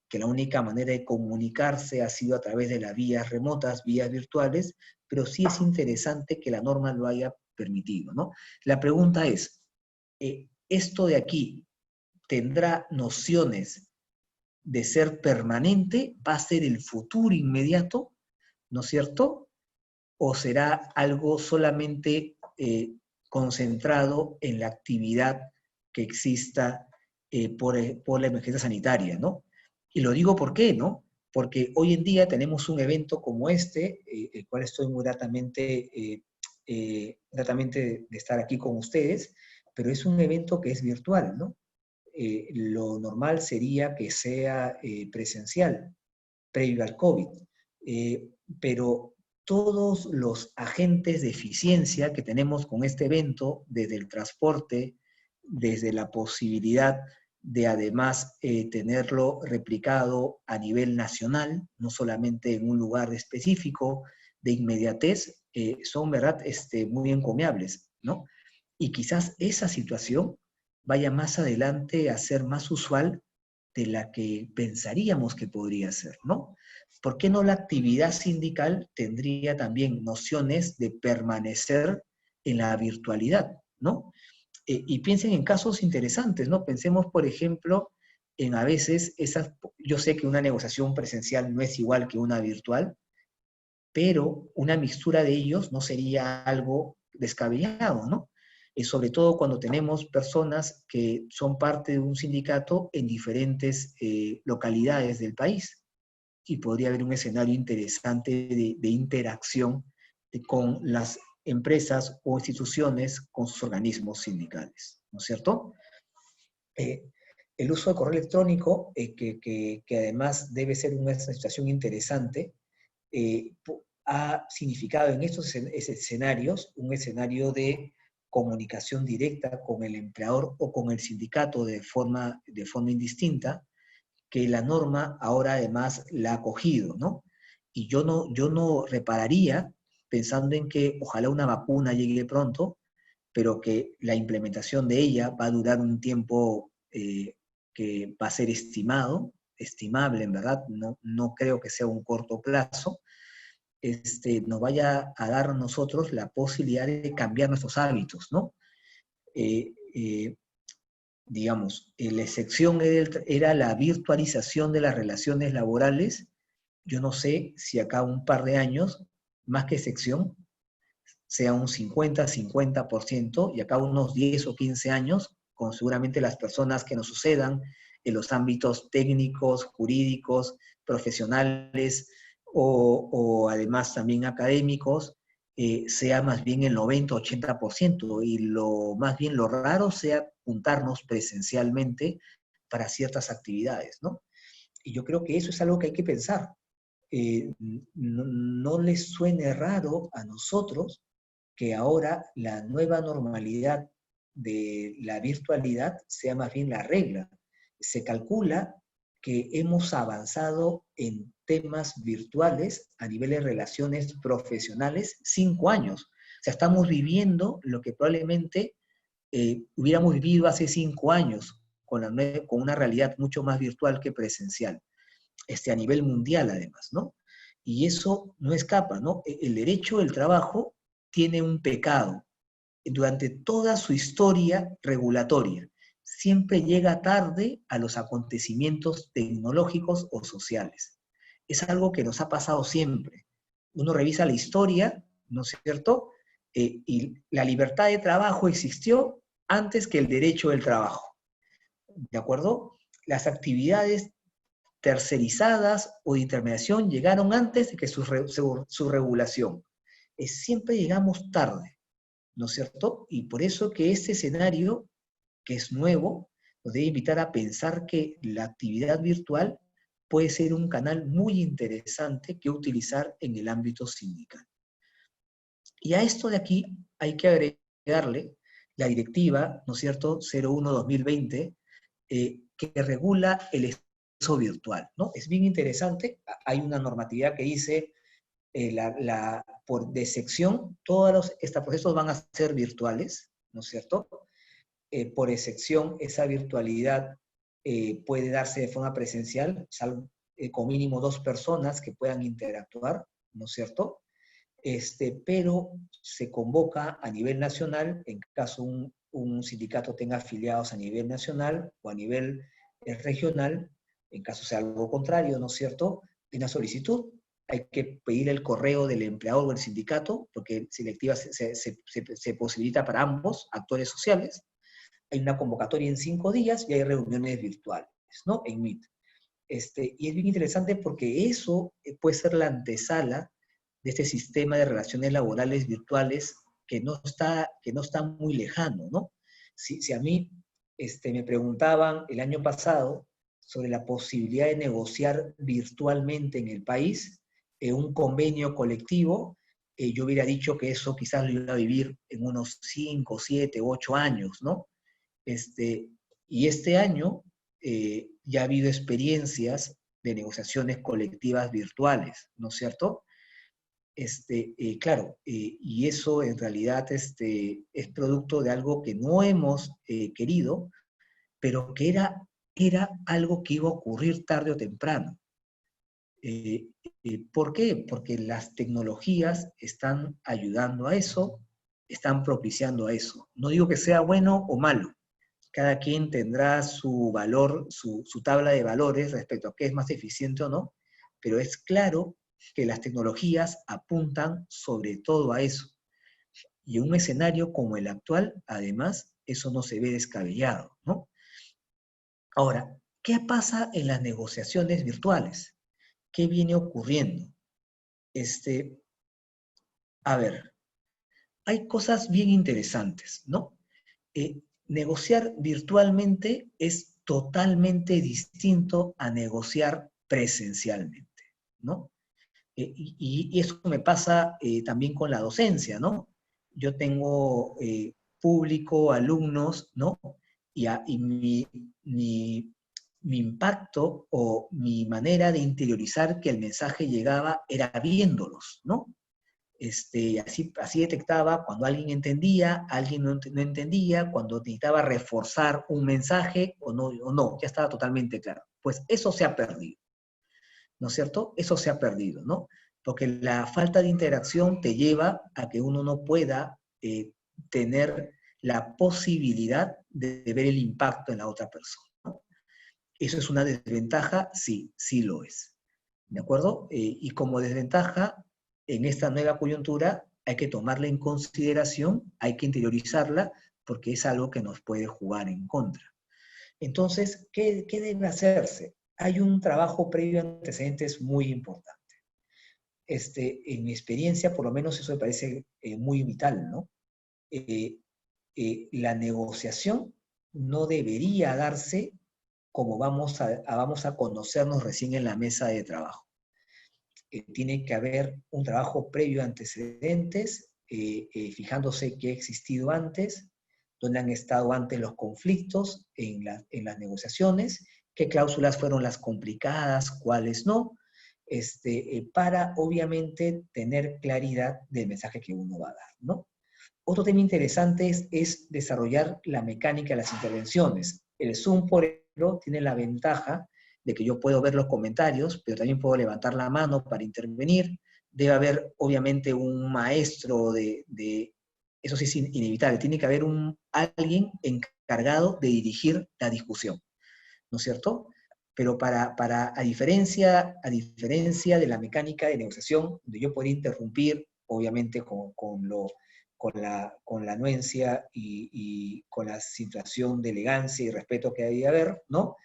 que la única manera de comunicarse ha sido a través de las vías remotas, vías virtuales, pero sí es interesante que la norma lo haya permitido, ¿no? La pregunta es, ¿esto de aquí tendrá nociones de ser permanente? ¿Va a ser el futuro inmediato? ¿No es cierto? ¿O será algo solamente concentrado en la actividad que exista por la emergencia sanitaria, ¿no? Y lo digo ¿por qué, no? Porque hoy en día tenemos un evento como este, el cual estoy muy gratamente de estar aquí con ustedes, pero es un evento que es virtual, ¿no? Lo normal sería que sea presencial, previo al COVID. Pero todos los agentes de eficiencia que tenemos con este evento, desde el transporte, desde la posibilidad de además tenerlo replicado a nivel nacional, no solamente en un lugar específico, de inmediatez, son, ¿verdad?, muy encomiables, ¿no? Y quizás esa situación vaya más adelante a ser más usual de la que pensaríamos que podría ser, ¿no? ¿Por qué no la actividad sindical tendría también nociones de permanecer en la virtualidad, ¿no? Y piensen en casos interesantes, ¿no? Pensemos, por ejemplo, en a veces yo sé que una negociación presencial no es igual que una virtual, pero una mixtura de ellos no sería algo descabellado, ¿no? Sobre todo cuando tenemos personas que son parte de un sindicato en diferentes localidades del país. Y podría haber un escenario interesante de interacción con las empresas o instituciones, con sus organismos sindicales, ¿no es cierto? El uso de correo electrónico, que además debe ser una situación interesante, ha significado en estos escenarios un escenario de comunicación directa con el empleador o con el sindicato de forma indistinta, que la norma ahora además la ha acogido, ¿no? Y yo no repararía pensando en que ojalá una vacuna llegue pronto, pero que la implementación de ella va a durar un tiempo que va a ser estimable en verdad, no creo que sea un corto plazo, nos vaya a dar a nosotros la posibilidad de cambiar nuestros hábitos, ¿no? Digamos, la excepción era la virtualización de las relaciones laborales. Yo no sé si acá un par de años, más que excepción, sea un 50-50%, y acá unos 10 o 15 años, con seguramente las personas que nos sucedan en los ámbitos técnicos, jurídicos, profesionales o además también académicos, sea más bien el 90-80%, y más bien lo raro sea juntarnos presencialmente para ciertas actividades, ¿no? Y yo creo que eso es algo que hay que pensar. No les suene raro a nosotros que ahora la nueva normalidad de la virtualidad sea más bien la regla. Se calcula que hemos avanzado en temas virtuales a nivel de relaciones profesionales 5 años. O sea, estamos viviendo lo que probablemente hubiéramos vivido hace 5 años, con una realidad mucho más virtual que presencial, a nivel mundial además, ¿no? Y eso no escapa, ¿no? El derecho del trabajo tiene un pecado. Durante toda su historia regulatoria, siempre llega tarde a los acontecimientos tecnológicos o sociales. Es algo que nos ha pasado siempre. Uno revisa la historia, ¿no es cierto? Y la libertad de trabajo existió antes que el derecho del trabajo, ¿de acuerdo? Las actividades tercerizadas o de intermediación llegaron antes de que su regulación. Siempre llegamos tarde, ¿no es cierto? Y por eso que este escenario, que es nuevo, nos debe invitar a pensar que la actividad virtual puede ser un canal muy interesante que utilizar en el ámbito sindical. Y a esto de aquí hay que agregarle la directiva, ¿no es cierto?, 01/2020, que regula el acceso virtual, ¿no? Es bien interesante, hay una normatividad que dice, por excepción, todos estos procesos van a ser virtuales, ¿no es cierto? Por excepción, esa virtualidad puede darse de forma presencial, salvo con mínimo 2 personas que puedan interactuar, ¿no es cierto? Pero se convoca a nivel nacional, en caso un sindicato tenga afiliados a nivel nacional o a nivel regional, en caso sea algo contrario, ¿no es cierto?, de una solicitud, hay que pedir el correo del empleador o el sindicato, porque selectiva se posibilita para ambos actores sociales. Hay una convocatoria en 5 días y hay reuniones virtuales, ¿no? En Meet. Y es bien interesante porque eso puede ser la antesala de este sistema de relaciones laborales virtuales que no está muy lejano, ¿no? Si a mí me preguntaban el año pasado sobre la posibilidad de negociar virtualmente en el país un convenio colectivo, yo hubiera dicho que eso quizás lo iba a vivir en unos 5, 7, 8 años, ¿no? Y este año ya ha habido experiencias de negociaciones colectivas virtuales, ¿no es cierto? Claro, y eso en realidad es producto de algo que no hemos querido, pero que era algo que iba a ocurrir tarde o temprano. ¿Por qué? Porque las tecnologías están ayudando a eso, están propiciando a eso. No digo que sea bueno o malo, cada quien tendrá su valor, su tabla de valores respecto a qué es más eficiente o no, pero es claro que las tecnologías apuntan sobre todo a eso. Y en un escenario como el actual, además, eso no se ve descabellado, ¿no? Ahora, ¿qué pasa en las negociaciones virtuales? ¿Qué viene ocurriendo? A ver, hay cosas bien interesantes, ¿no? Negociar virtualmente es totalmente distinto a negociar presencialmente, ¿no? Y eso me pasa también con la docencia, ¿no? Yo tengo público, alumnos, ¿no? Y mi impacto o mi manera de interiorizar que el mensaje llegaba era viéndolos, ¿no? Así detectaba cuando alguien entendía, alguien no entendía, cuando necesitaba reforzar un mensaje o no, ya estaba totalmente claro. Pues eso se ha perdido, ¿no es cierto? Eso se ha perdido, ¿no? Porque la falta de interacción te lleva a que uno no pueda tener la posibilidad de ver el impacto en la otra persona, ¿no? ¿Eso es una desventaja? Sí, sí lo es. ¿De acuerdo? Y como desventaja, en esta nueva coyuntura hay que tomarla en consideración, hay que interiorizarla, porque es algo que nos puede jugar en contra. Entonces, ¿qué debe hacerse? Hay un trabajo previo a antecedentes muy importante. En mi experiencia, por lo menos eso me parece muy vital, ¿no? La negociación no debería darse como vamos a conocernos recién en la mesa de trabajo. Tiene que haber un trabajo previo a antecedentes, fijándose qué ha existido antes, dónde han estado antes los conflictos en las negociaciones, qué cláusulas fueron las complicadas, cuáles no, para obviamente tener claridad del mensaje que uno va a dar, ¿no? Otro tema interesante es desarrollar la mecánica de las intervenciones. El Zoom, por ejemplo, tiene la ventaja de que yo puedo ver los comentarios, pero también puedo levantar la mano para intervenir. Debe haber, obviamente, un maestro eso sí es inevitable, tiene que haber alguien encargado de dirigir la discusión, ¿no es cierto? Pero a diferencia de la mecánica de negociación, donde yo podría interrumpir, obviamente con la anuencia y con la situación de elegancia y respeto que debe haber, ¿no?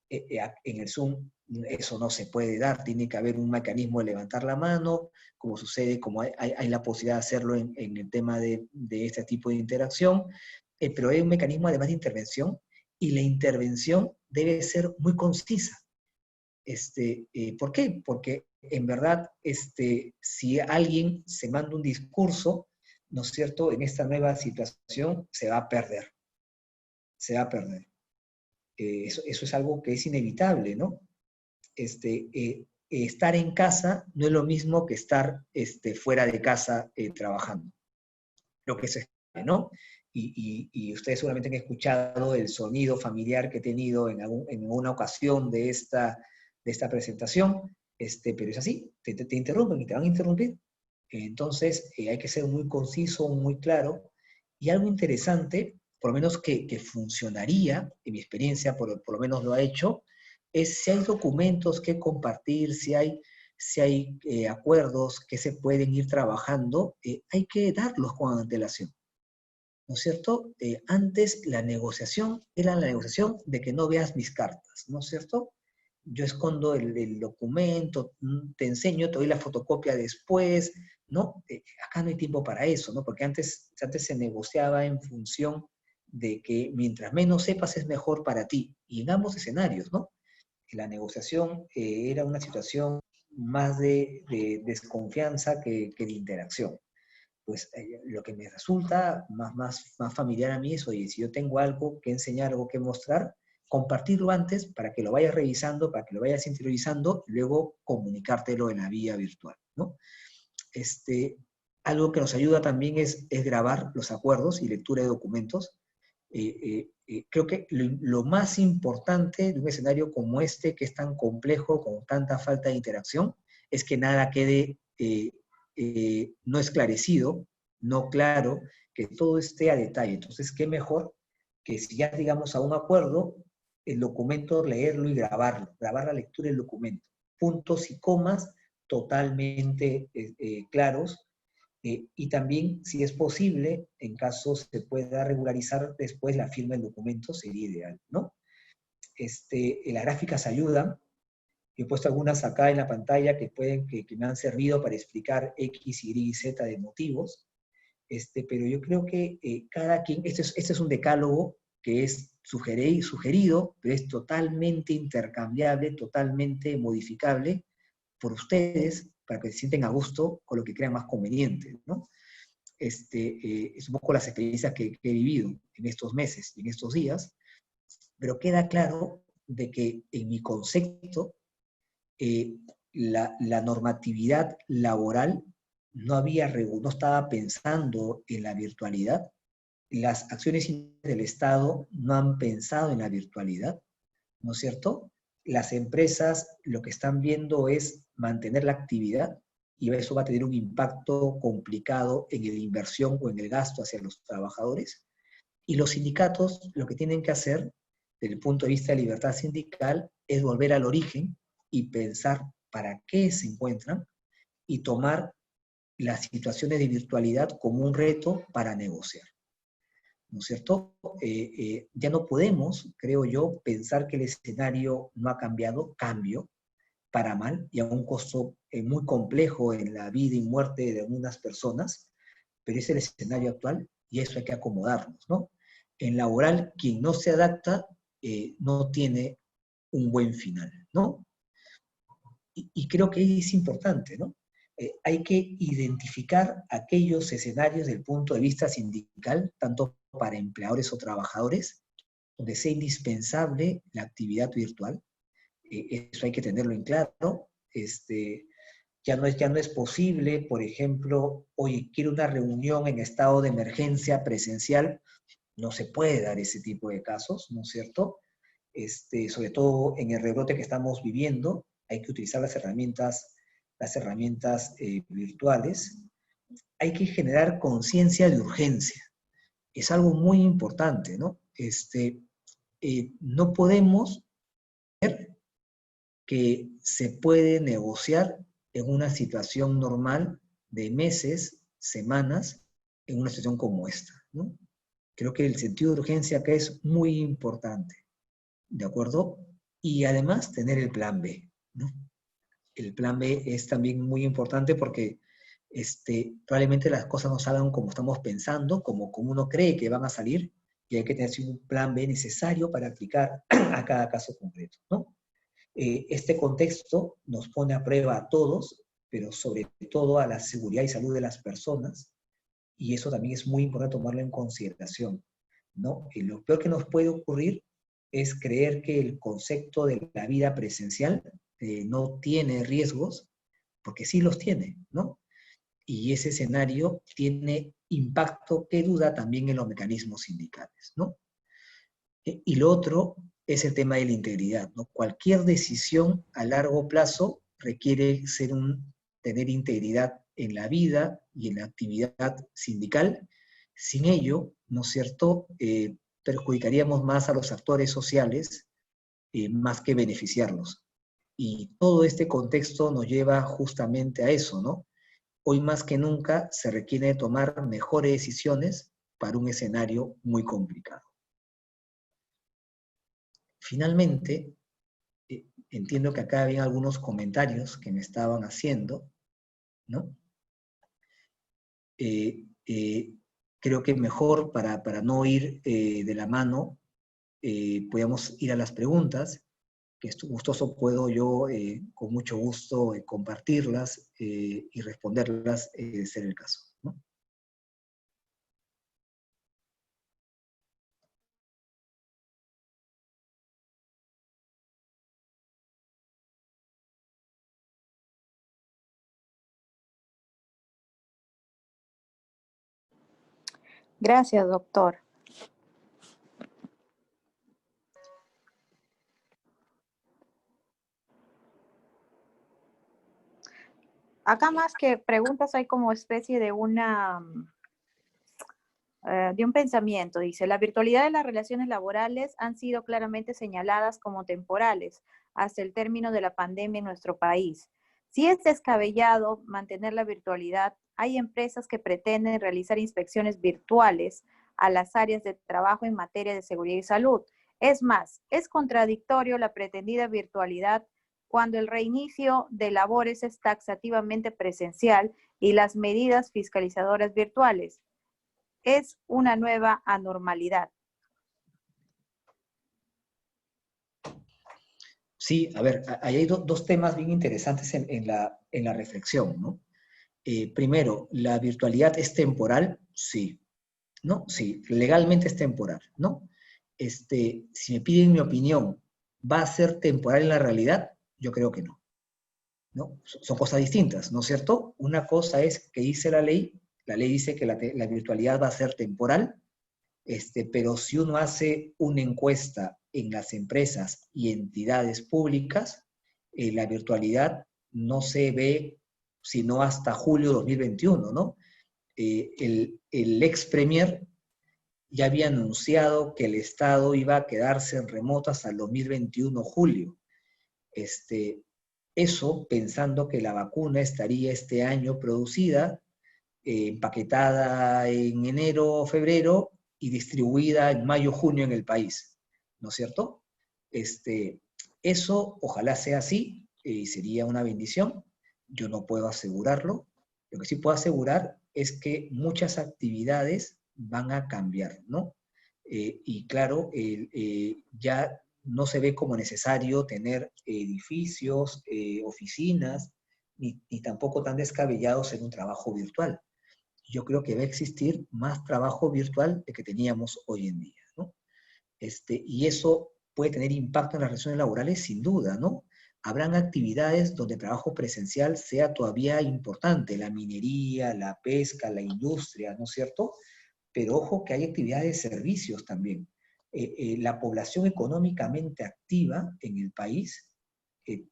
En el Zoom eso no se puede dar, tiene que haber un mecanismo de levantar la mano, como sucede, como hay la posibilidad de hacerlo en el tema de este tipo de interacción, pero hay un mecanismo además de intervención, y la intervención debe ser muy concisa. ¿Por qué? Porque en verdad, si alguien se manda un discurso, ¿no es cierto?, en esta nueva situación se va a perder. Se va a perder. Eso es algo que es inevitable, ¿no? Estar en casa no es lo mismo que estar fuera de casa trabajando. Lo que se sabe, ¿no? Y ustedes seguramente han escuchado el sonido familiar que he tenido en una ocasión de esta presentación, pero es así, te interrumpen y te van a interrumpir. Entonces, hay que ser muy conciso, muy claro, y algo interesante, por lo menos que funcionaría, en mi experiencia por lo menos lo ha hecho, es si hay documentos que compartir, si hay acuerdos que se pueden ir trabajando, hay que darlos con antelación, ¿no es cierto? Antes la negociación era la negociación de que no veas mis cartas, ¿no es cierto? Yo escondo el documento, te enseño, te doy la fotocopia después, ¿no? Acá no hay tiempo para eso, ¿no? Porque antes se negociaba en función de que mientras menos sepas es mejor para ti, y en ambos escenarios, ¿no? La negociación era una situación más de desconfianza que de interacción. Pues lo que me resulta más familiar a mí es, oye, si yo tengo algo que enseñar, algo que mostrar, compartirlo antes para que lo vayas revisando, para que lo vayas interiorizando, y luego comunicártelo en la vía virtual, ¿no? Algo que nos ayuda también es grabar los acuerdos y lectura de documentos. Creo que lo más importante de un escenario como este, que es tan complejo, con tanta falta de interacción, es que nada quede no esclarecido, no claro, que todo esté a detalle. Entonces, ¿qué mejor que si ya llegamos a un acuerdo, el documento, leerlo y grabarlo, grabar la lectura del documento, puntos y comas totalmente claros, y también, si es posible, en caso se pueda regularizar después la firma del documento, sería ideal, ¿no? Las gráficas ayudan. Yo he puesto algunas acá en la pantalla que me han servido para explicar X, Y y Z de motivos, pero yo creo que cada quien, este es un decálogo que es sugerido, pero es totalmente intercambiable, totalmente modificable por ustedes, para que se sienten a gusto con lo que crean más conveniente, ¿no? Es un poco las experiencias que he vivido en estos meses y en estos días, pero queda claro de que en mi concepto, la normatividad laboral no estaba pensando en la virtualidad, las acciones del Estado no han pensado en la virtualidad, ¿no es cierto? Las empresas lo que están viendo es mantener la actividad, y eso va a tener un impacto complicado en la inversión o en el gasto hacia los trabajadores. Y los sindicatos lo que tienen que hacer, desde el punto de vista de libertad sindical, es volver al origen y pensar para qué se encuentran y tomar las situaciones de virtualidad como un reto para negociar, ¿no es cierto? Ya no podemos, creo yo, pensar que el escenario no ha cambiado, cambio para mal y a un costo muy complejo en la vida y muerte de algunas personas, pero es el escenario actual y eso hay que acomodarnos, ¿no? En laboral, quien no se adapta no tiene un buen final, ¿no? Y creo que es importante, ¿no? Hay que identificar aquellos escenarios desde el punto de vista sindical, tanto para empleadores o trabajadores, donde sea indispensable la actividad virtual. Eso hay que tenerlo en claro. Ya no es posible, por ejemplo, oye, quiero una reunión en estado de emergencia presencial, no se puede dar ese tipo de casos, ¿no es cierto? Sobre todo en el rebrote que estamos viviendo, hay que utilizar las herramientas virtuales. Hay que generar conciencia de urgencia. Es algo muy importante, ¿no? No podemos ver que se puede negociar en una situación normal de meses, semanas, en una situación como esta, ¿no? Creo que el sentido de urgencia acá es muy importante, ¿de acuerdo? Y además tener el plan B, ¿no? El plan B es también muy importante porque probablemente las cosas no salgan como estamos pensando, como uno cree que van a salir, y hay que tener un plan B necesario para aplicar a cada caso concreto, ¿no? Este contexto nos pone a prueba a todos, pero sobre todo a la seguridad y salud de las personas, y eso también es muy importante tomarlo en consideración, ¿no? Lo peor que nos puede ocurrir es creer que el concepto de la vida presencial no tiene riesgos, porque sí los tiene, ¿no? Y ese escenario tiene impacto, que duda, también en los mecanismos sindicales, ¿no? Y lo otro es el tema de la integridad, ¿no? Cualquier decisión a largo plazo requiere tener integridad en la vida y en la actividad sindical. Sin ello, ¿no es cierto?, perjudicaríamos más a los actores sociales más que beneficiarlos. Y todo este contexto nos lleva justamente a eso, ¿no? Hoy más que nunca se requiere tomar mejores decisiones para un escenario muy complicado. Finalmente, entiendo que acá había algunos comentarios que me estaban haciendo, ¿no? Creo que mejor, para no ir de la mano, podemos ir a las preguntas, que gustoso puedo yo, con mucho gusto, compartirlas y responderlas, de ser el caso, ¿no? Gracias, doctor. Acá más que preguntas hay como especie de de un pensamiento. Dice, la virtualidad de las relaciones laborales han sido claramente señaladas como temporales hasta el término de la pandemia en nuestro país. Si es descabellado mantener la virtualidad, hay empresas que pretenden realizar inspecciones virtuales a las áreas de trabajo en materia de seguridad y salud. Es más, es contradictorio la pretendida virtualidad cuando el reinicio de labores es taxativamente presencial y las medidas fiscalizadoras virtuales. Es una nueva anormalidad. Sí, a ver, ahí hay dos temas bien interesantes en la reflexión, ¿no? Primero, ¿la virtualidad es temporal? Sí. ¿No? Sí, legalmente es temporal, ¿no? Si me piden mi opinión, ¿va a ser temporal en la realidad? Yo creo que no, ¿no? Son cosas distintas, ¿no es cierto? Una cosa es que dice la ley dice que la virtualidad va a ser temporal, pero si uno hace una encuesta en las empresas y entidades públicas, la virtualidad no se ve sino hasta julio de 2021, ¿no? El ex premier ya había anunciado que el Estado iba a quedarse en remoto hasta el 2021, julio. Eso pensando que la vacuna estaría este año producida, empaquetada en enero o febrero y distribuida en mayo, junio en el país, ¿no es cierto? Eso ojalá sea así, y sería una bendición. Yo no puedo asegurarlo. Lo que sí puedo asegurar es que muchas actividades van a cambiar, ¿no? Y claro, ya no se ve como necesario tener edificios, oficinas, ni tampoco tan descabellados en un trabajo virtual. Yo creo que va a existir más trabajo virtual de que teníamos hoy en día, ¿no? Y eso puede tener impacto en las relaciones laborales, sin duda, ¿no? Habrán actividades donde el trabajo presencial sea todavía importante, la minería, la pesca, la industria, ¿no es cierto? Pero ojo que hay actividades de servicios también. La población económicamente activa en el país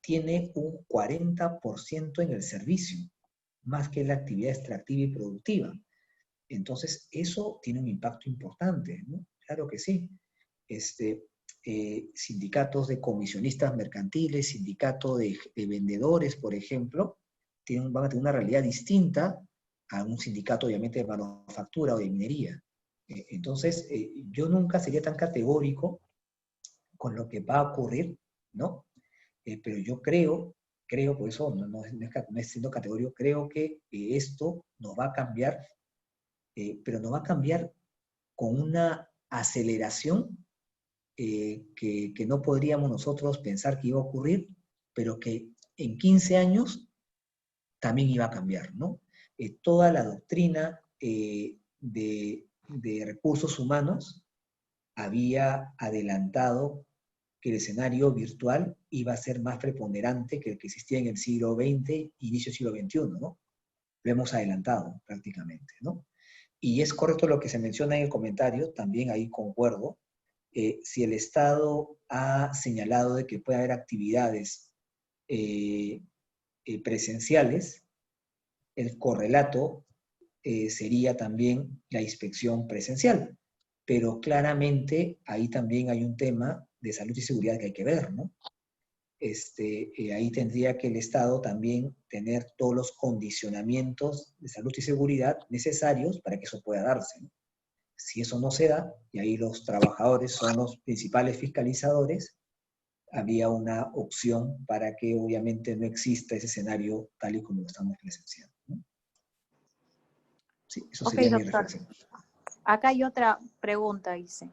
tiene un 40% en el servicio, más que en la actividad extractiva y productiva. Entonces, eso tiene un impacto importante, ¿no? Claro que sí. Sindicatos de comisionistas mercantiles, sindicatos de vendedores, por ejemplo, van a tener una realidad distinta a un sindicato, obviamente, de manufactura o de minería. Entonces, yo nunca sería tan categórico con lo que va a ocurrir, ¿no? Pero yo creo, por eso no es siendo categórico, creo que esto nos va a cambiar, pero nos va a cambiar con una aceleración que no podríamos nosotros pensar que iba a ocurrir, pero que en 15 años también iba a cambiar, ¿no? Toda la doctrina de recursos humanos había adelantado que el escenario virtual iba a ser más preponderante que el que existía en el siglo XX, inicio del siglo XXI, ¿no? Lo hemos adelantado prácticamente, ¿no? Y es correcto lo que se menciona en el comentario, también ahí concuerdo. Si el Estado ha señalado de que puede haber actividades presenciales, el correlato sería también la inspección presencial. Pero claramente ahí también hay un tema de salud y seguridad que hay que ver, ¿no? Ahí tendría que el Estado también tener todos los condicionamientos de salud y seguridad necesarios para que eso pueda darse, ¿no? Si eso no se da, y ahí los trabajadores son los principales fiscalizadores, habría una opción para que obviamente no exista ese escenario tal y como lo estamos presenciando, ¿no? Sí, eso sería mi reflexión. Acá hay otra pregunta, dice.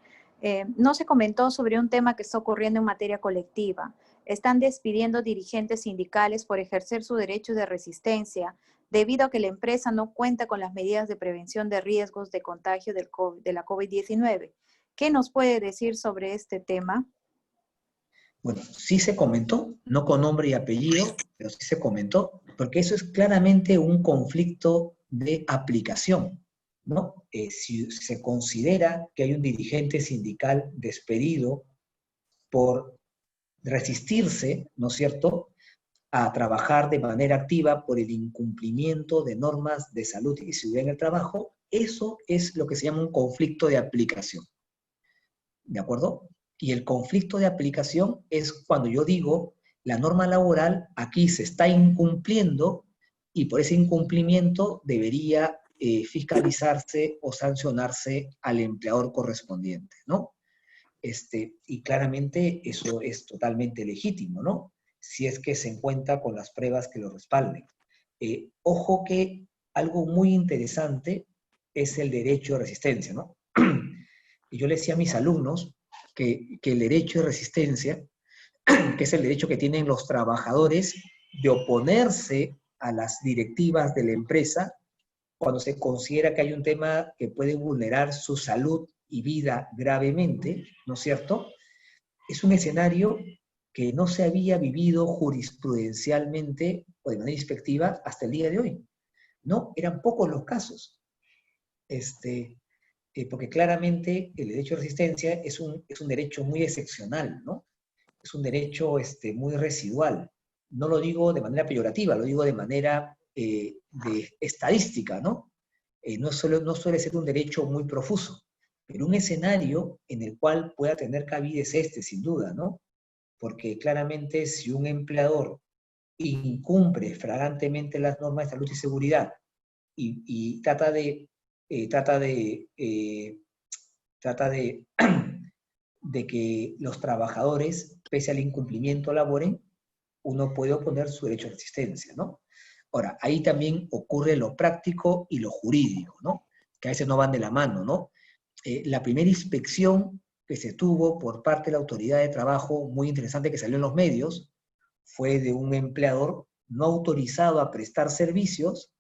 No se comentó sobre un tema que está ocurriendo en materia colectiva. Están despidiendo dirigentes sindicales por ejercer su derecho de resistencia debido a que la empresa no cuenta con las medidas de prevención de riesgos de contagio de la COVID-19. ¿Qué nos puede decir sobre este tema? Bueno, sí se comentó, no con nombre y apellido, pero sí se comentó, porque eso es claramente un conflicto de aplicación, ¿no? Si se considera que hay un dirigente sindical despedido por resistirse, ¿no es cierto?, a trabajar de manera activa por el incumplimiento de normas de salud y seguridad en el trabajo, eso es lo que se llama un conflicto de aplicación, ¿de acuerdo? Y el conflicto de aplicación es cuando yo digo, la norma laboral aquí se está incumpliendo y por ese incumplimiento debería fiscalizarse o sancionarse al empleador correspondiente, ¿no? Y claramente eso es totalmente legítimo, ¿no? Si es que se encuentra con las pruebas que lo respalden. Ojo que algo muy interesante es el derecho de resistencia, ¿no? Y yo le decía a mis alumnos que el derecho de resistencia, que es el derecho que tienen los trabajadores de oponerse a las directivas de la empresa cuando se considera que hay un tema que puede vulnerar su salud y vida gravemente, ¿no es cierto? Es un escenario que no se había vivido jurisprudencialmente o de manera inspectiva hasta el día de hoy. No, eran pocos los casos. Porque claramente el derecho de resistencia es un derecho muy excepcional, ¿no? Es un derecho muy residual. No lo digo de manera peyorativa, lo digo de manera de estadística, ¿no? No suele ser un derecho muy profuso, pero un escenario en el cual pueda tener cabida es sin duda, ¿no? Porque claramente si un empleador incumple flagrantemente las normas de salud y seguridad y trata de de que los trabajadores, pese al incumplimiento, laboren, uno puede oponer su derecho a resistencia, ¿no? Ahora, ahí también ocurre lo práctico y lo jurídico, ¿no? Que a veces no van de la mano, ¿no? La primera inspección que se tuvo por parte de la autoridad de trabajo, muy interesante que salió en los medios, fue de un empleador no autorizado a prestar servicios,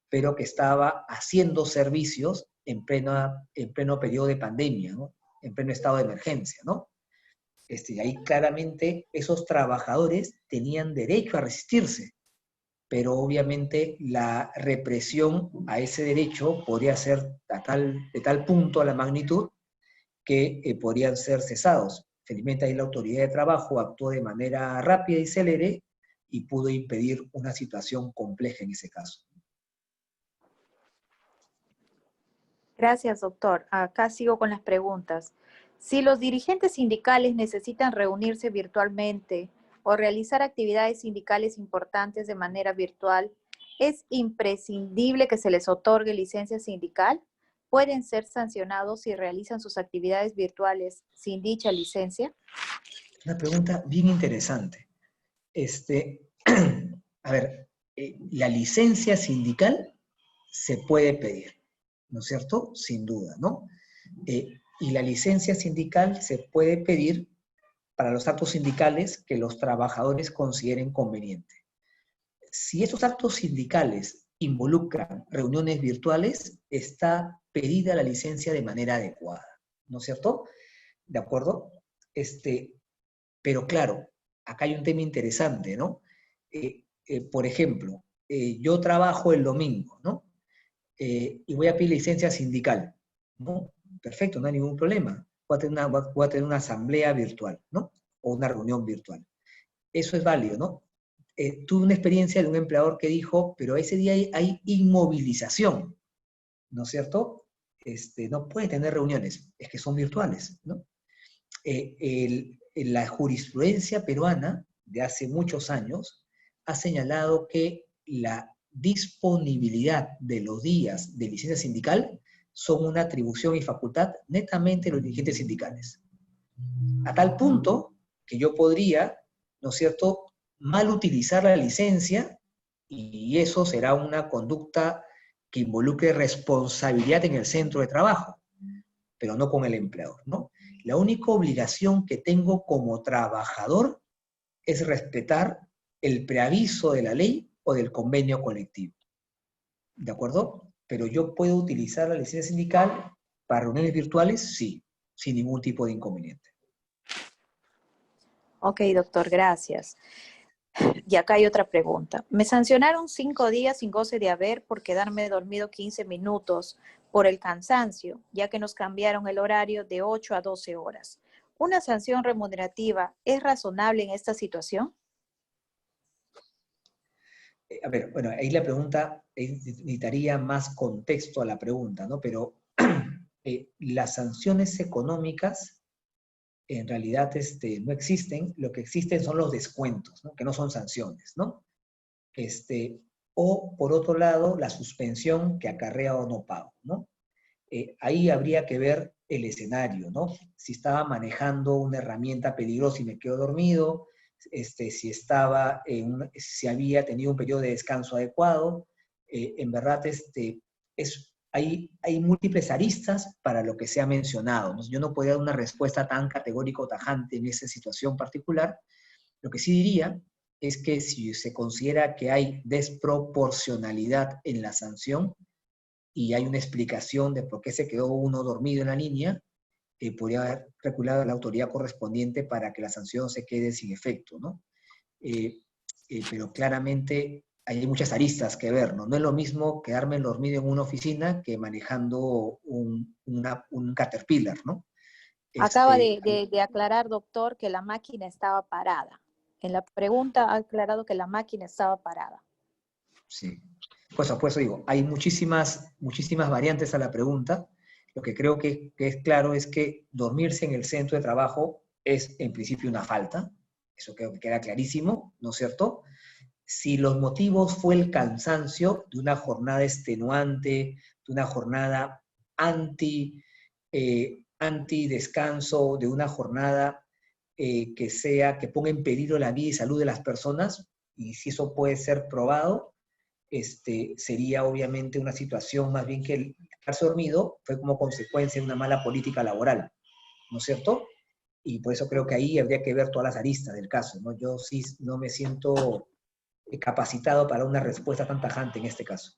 pero que estaba haciendo servicios en pleno periodo de pandemia, ¿no? En pleno estado de emergencia, ¿no? Ahí claramente esos trabajadores tenían derecho a resistirse, pero obviamente la represión a ese derecho podría ser de tal punto a la magnitud que podrían ser cesados. Felizmente ahí la autoridad de trabajo actuó de manera rápida y célere y pudo impedir una situación compleja en ese caso. Gracias, doctor. Acá sigo con las preguntas. Si los dirigentes sindicales necesitan reunirse virtualmente o realizar actividades sindicales importantes de manera virtual, ¿es imprescindible que se les otorgue licencia sindical? ¿Pueden ser sancionados si realizan sus actividades virtuales sin dicha licencia? Una pregunta bien interesante. A ver, la licencia sindical se puede pedir, ¿no es cierto? Sin duda, ¿no? Y la licencia sindical se puede pedir para los actos sindicales que los trabajadores consideren conveniente. Si esos actos sindicales involucran reuniones virtuales, está pedida la licencia de manera adecuada, ¿no es cierto? ¿de acuerdo? Pero claro, acá hay un tema interesante, ¿no? Por ejemplo, yo trabajo el domingo, ¿no? Y voy a pedir licencia sindical, ¿no? Perfecto, no hay ningún problema. Voy a tener una asamblea virtual, ¿no? O una reunión virtual. Eso es válido, ¿no? Tuve una experiencia de un empleador que dijo, pero ese día hay inmovilización, ¿no es cierto? No puede tener reuniones, es que son virtuales, ¿no? La jurisprudencia peruana de hace muchos años ha señalado que la disponibilidad de los días de licencia sindical son una atribución y facultad netamente de los dirigentes sindicales. A tal punto que yo podría, ¿no es cierto?, mal utilizar la licencia y eso será una conducta que involucre responsabilidad en el centro de trabajo, pero no con el empleador, ¿no? La única obligación que tengo como trabajador es respetar el preaviso de la ley o del convenio colectivo, ¿de acuerdo? Pero yo puedo utilizar la licencia sindical para reuniones virtuales, sí, sin ningún tipo de inconveniente. Ok, doctor, gracias. Y acá hay otra pregunta. Me sancionaron 5 días sin goce de haber por quedarme dormido 15 minutos por el cansancio, ya que nos cambiaron el horario de 8 a 12 horas. ¿Una sanción remunerativa es razonable en esta situación? A ver, bueno, ahí la pregunta necesitaría más contexto a la pregunta, ¿no? Pero las sanciones económicas en realidad no existen, lo que existen son los descuentos, ¿no? Que no son sanciones, ¿no? O por otro lado, la suspensión que acarrea o no pago, ¿no? Ahí habría que ver el escenario, ¿no? Si estaba manejando una herramienta peligrosa y me quedo dormido, si había tenido un periodo de descanso adecuado, en verdad hay múltiples aristas para lo que se ha mencionado, ¿no? Yo no podría dar una respuesta tan categórica o tajante en esa situación particular. Lo que sí diría es que si se considera que hay desproporcionalidad en la sanción y hay una explicación de por qué se quedó uno dormido en la línea, podría haber recurrido a la autoridad correspondiente para que la sanción se quede sin efecto, ¿no? Pero claramente hay muchas aristas que ver, ¿no? No es lo mismo quedarme dormido en una oficina que manejando un Caterpillar, ¿no? Acaba de aclarar, doctor, que la máquina estaba parada. En la pregunta ha aclarado que la máquina estaba parada. Sí. Pues por eso digo, hay muchísimas variantes a la pregunta. Lo que creo que es claro es que dormirse en el centro de trabajo es en principio una falta. Eso creo que queda clarísimo, ¿no es cierto? Si los motivos fue el cansancio de una jornada extenuante, de una jornada anti-descanso, de una jornada que ponga en peligro la vida y salud de las personas, y si eso puede ser probado, sería obviamente una situación más bien que el quedarse dormido fue como consecuencia de una mala política laboral, ¿no es cierto? Y por eso creo que ahí habría que ver todas las aristas del caso, ¿no? Yo sí no me siento capacitado para una respuesta tan tajante en este caso.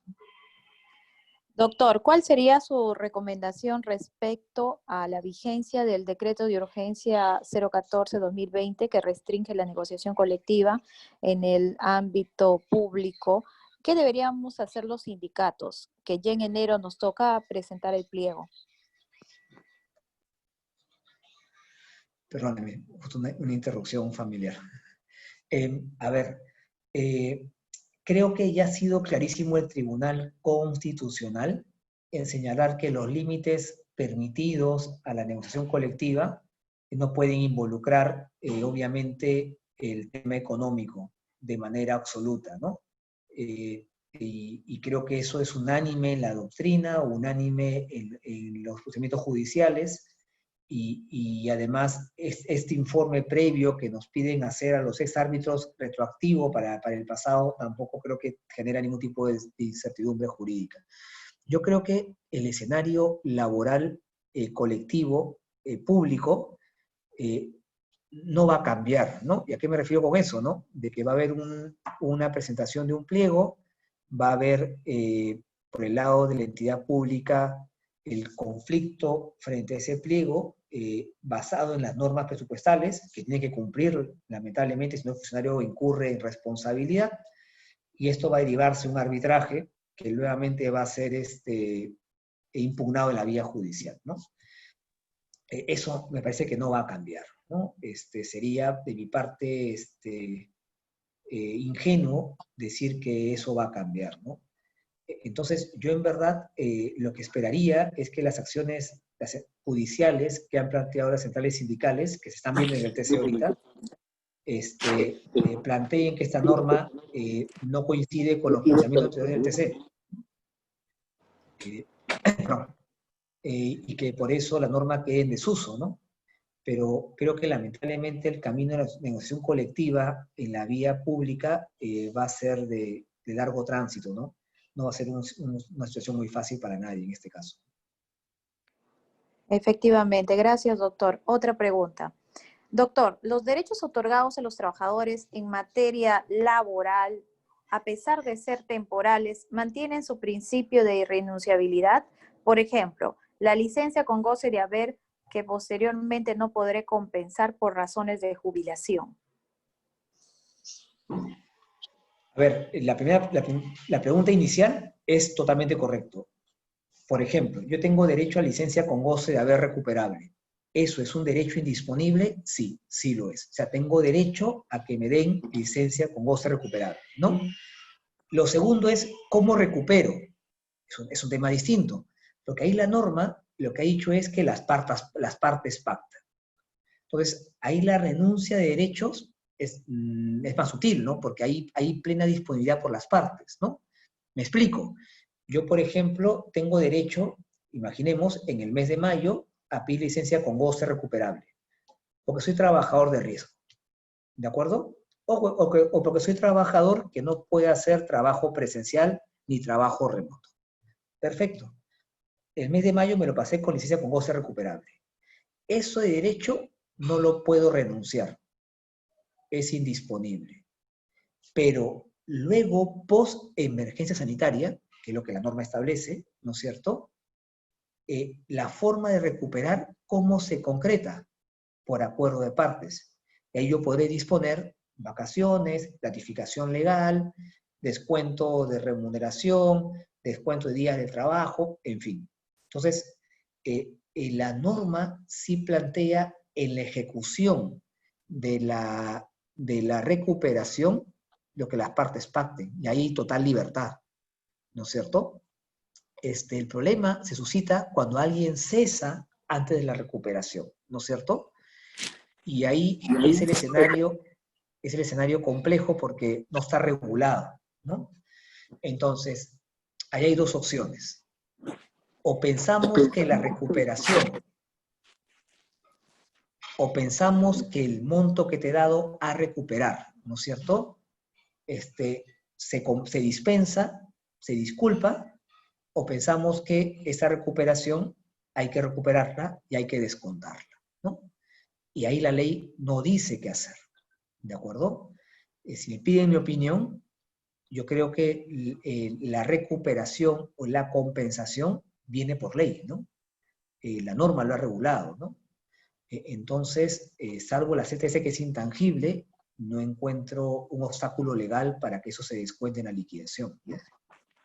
Doctor, ¿cuál sería su recomendación respecto a la vigencia del decreto de urgencia 014-2020 que restringe la negociación colectiva en el ámbito público? ¿Qué deberíamos hacer los sindicatos? Que ya en enero nos toca presentar el pliego. Perdóneme, justo una interrupción familiar. A ver, creo que ya ha sido clarísimo el Tribunal Constitucional en señalar que los límites permitidos a la negociación colectiva no pueden involucrar, obviamente, el tema económico de manera absoluta, ¿no? Y creo que eso es unánime en la doctrina, unánime en los procedimientos judiciales, y además este informe previo que nos piden hacer a los exárbitros retroactivo para el pasado tampoco creo que genera ningún tipo de incertidumbre jurídica. Yo creo que el escenario laboral colectivo público no va a cambiar, ¿no? ¿Y a qué me refiero con eso, no? De que va a haber una presentación de un pliego, va a haber por el lado de la entidad pública el conflicto frente a ese pliego, basado en las normas presupuestales, que tiene que cumplir, lamentablemente, si no el funcionario incurre en responsabilidad, y esto va a derivarse un arbitraje que nuevamente va a ser impugnado en la vía judicial, ¿no? Eso me parece que no va a cambiar, ¿no? Sería de mi parte ingenuo decir que eso va a cambiar, ¿no? Entonces, yo en verdad lo que esperaría es que las acciones judiciales que han planteado las centrales sindicales, que se están viendo en el TC ahorita, planteen que esta norma no coincide con los planteamientos del TC. Y que por eso la norma quede en desuso, ¿no? Pero creo que lamentablemente el camino de la negociación colectiva en la vía pública va a ser de largo tránsito, ¿no? No va a ser una situación muy fácil para nadie en este caso. Efectivamente, gracias, doctor. Otra pregunta. Doctor, los derechos otorgados a los trabajadores en materia laboral, a pesar de ser temporales, mantienen su principio de irrenunciabilidad. Por ejemplo, la licencia con goce de haber que posteriormente no podré compensar por razones de jubilación. A ver, la pregunta inicial es totalmente correcto. Por ejemplo, yo tengo derecho a licencia con goce de haber recuperable. ¿Eso es un derecho indisponible? Sí, sí lo es. O sea, tengo derecho a que me den licencia con goce recuperable, ¿no? Lo segundo es, ¿cómo recupero? Es un tema distinto. Porque ahí la norma lo que ha dicho es que las partes pactan. Entonces, ahí la renuncia de derechos es más sutil, ¿no? Porque hay plena disponibilidad por las partes, ¿no? Me explico. Yo, por ejemplo, tengo derecho, imaginemos, en el mes de mayo, a pedir licencia con goce recuperable, porque soy trabajador de riesgo, ¿de acuerdo? O porque soy trabajador que no puede hacer trabajo presencial ni trabajo remoto. Perfecto. El mes de mayo me lo pasé con licencia con goce recuperable. Eso de derecho no lo puedo renunciar. Es indisponible. Pero luego, post emergencia sanitaria, que es lo que la norma establece, ¿no es cierto? La forma de recuperar, ¿cómo se concreta? Por acuerdo de partes. Y ahí yo podré disponer vacaciones, gratificación legal, descuento de remuneración, descuento de días de trabajo, en fin. Entonces, la norma sí plantea en la ejecución de la recuperación lo que las partes pacten, y ahí total libertad, ¿no es cierto? El problema se suscita cuando alguien cesa antes de la recuperación, ¿no es cierto? Y ahí es el escenario complejo porque no está regulado, ¿no? Entonces, ahí hay dos opciones. O pensamos que la recuperación, o pensamos que el monto que te he dado a recuperar, ¿no es cierto? Se dispensa, se disculpa, o pensamos que esa recuperación hay que recuperarla y hay que descontarla, ¿no? Y ahí la ley no dice qué hacer, ¿de acuerdo? Si me piden mi opinión, yo creo que la recuperación o la compensación viene por ley, ¿no? La norma lo ha regulado, ¿no? Entonces, salvo la CTC que es intangible, no encuentro un obstáculo legal para que eso se descuente en la liquidación, ¿no?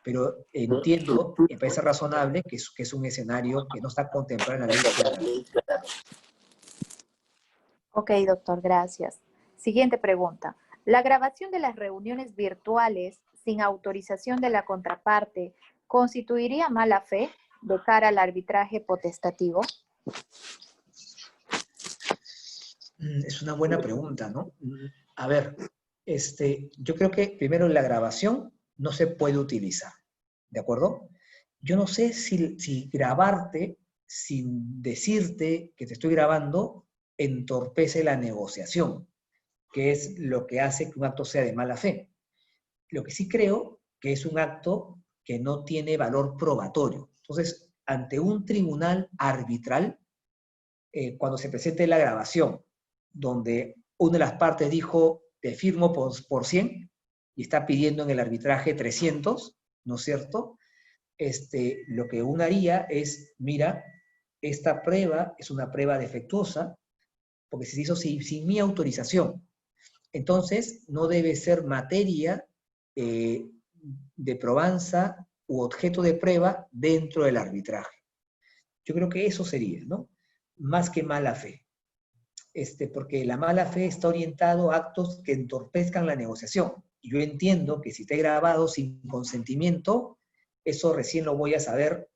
Pero entiendo, me parece razonable que es un escenario que no está contemplado en la ley claramente. Ok, doctor, gracias. Siguiente pregunta. ¿La grabación de las reuniones virtuales sin autorización de la contraparte constituiría mala fe de cara al arbitraje potestativo? Es una buena pregunta, ¿no? A ver, yo creo que primero la grabación no se puede utilizar, ¿de acuerdo? Yo no sé si grabarte sin decirte que te estoy grabando entorpece la negociación, que es lo que hace que un acto sea de mala fe. Lo que sí creo que es un acto que no tiene valor probatorio. Entonces, ante un tribunal arbitral, cuando se presente la grabación, donde una de las partes dijo, te firmo por 100, y está pidiendo en el arbitraje 300, ¿no es cierto? Lo que uno haría es, mira, esta prueba es una prueba defectuosa porque se hizo sin mi autorización. Entonces, no debe ser materia de probanza u objeto de prueba dentro del arbitraje. Yo creo que eso sería, ¿no? Más que mala fe. Porque la mala fe está orientado a actos que entorpezcan la negociación. Y yo entiendo que si esté grabado sin consentimiento, eso recién lo voy a saber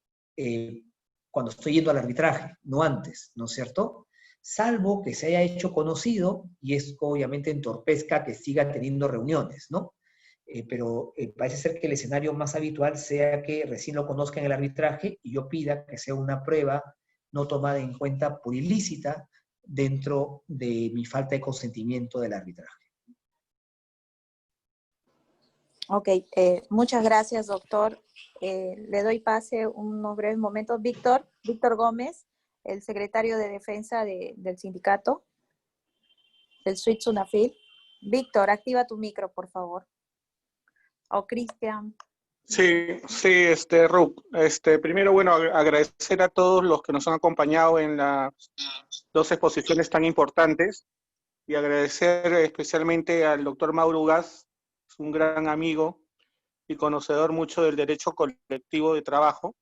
cuando estoy yendo al arbitraje, no antes, ¿no es cierto? Salvo que se haya hecho conocido y eso obviamente entorpezca que siga teniendo reuniones, ¿no? Pero parece ser que el escenario más habitual sea que recién lo conozca en el arbitraje y yo pida que sea una prueba no tomada en cuenta por ilícita dentro de mi falta de consentimiento del arbitraje. Ok, muchas gracias, doctor. Le doy pase unos breves momentos. Víctor Gómez, el secretario de Defensa del sindicato, del SUIT SUNAFIL. Víctor, activa tu micro, por favor. O Cristian. Sí, Ruth. Primero, bueno, agradecer a todos los que nos han acompañado en las dos exposiciones tan importantes y agradecer especialmente al doctor Mauro Ugaz, es un gran amigo y conocedor mucho del derecho colectivo de trabajo.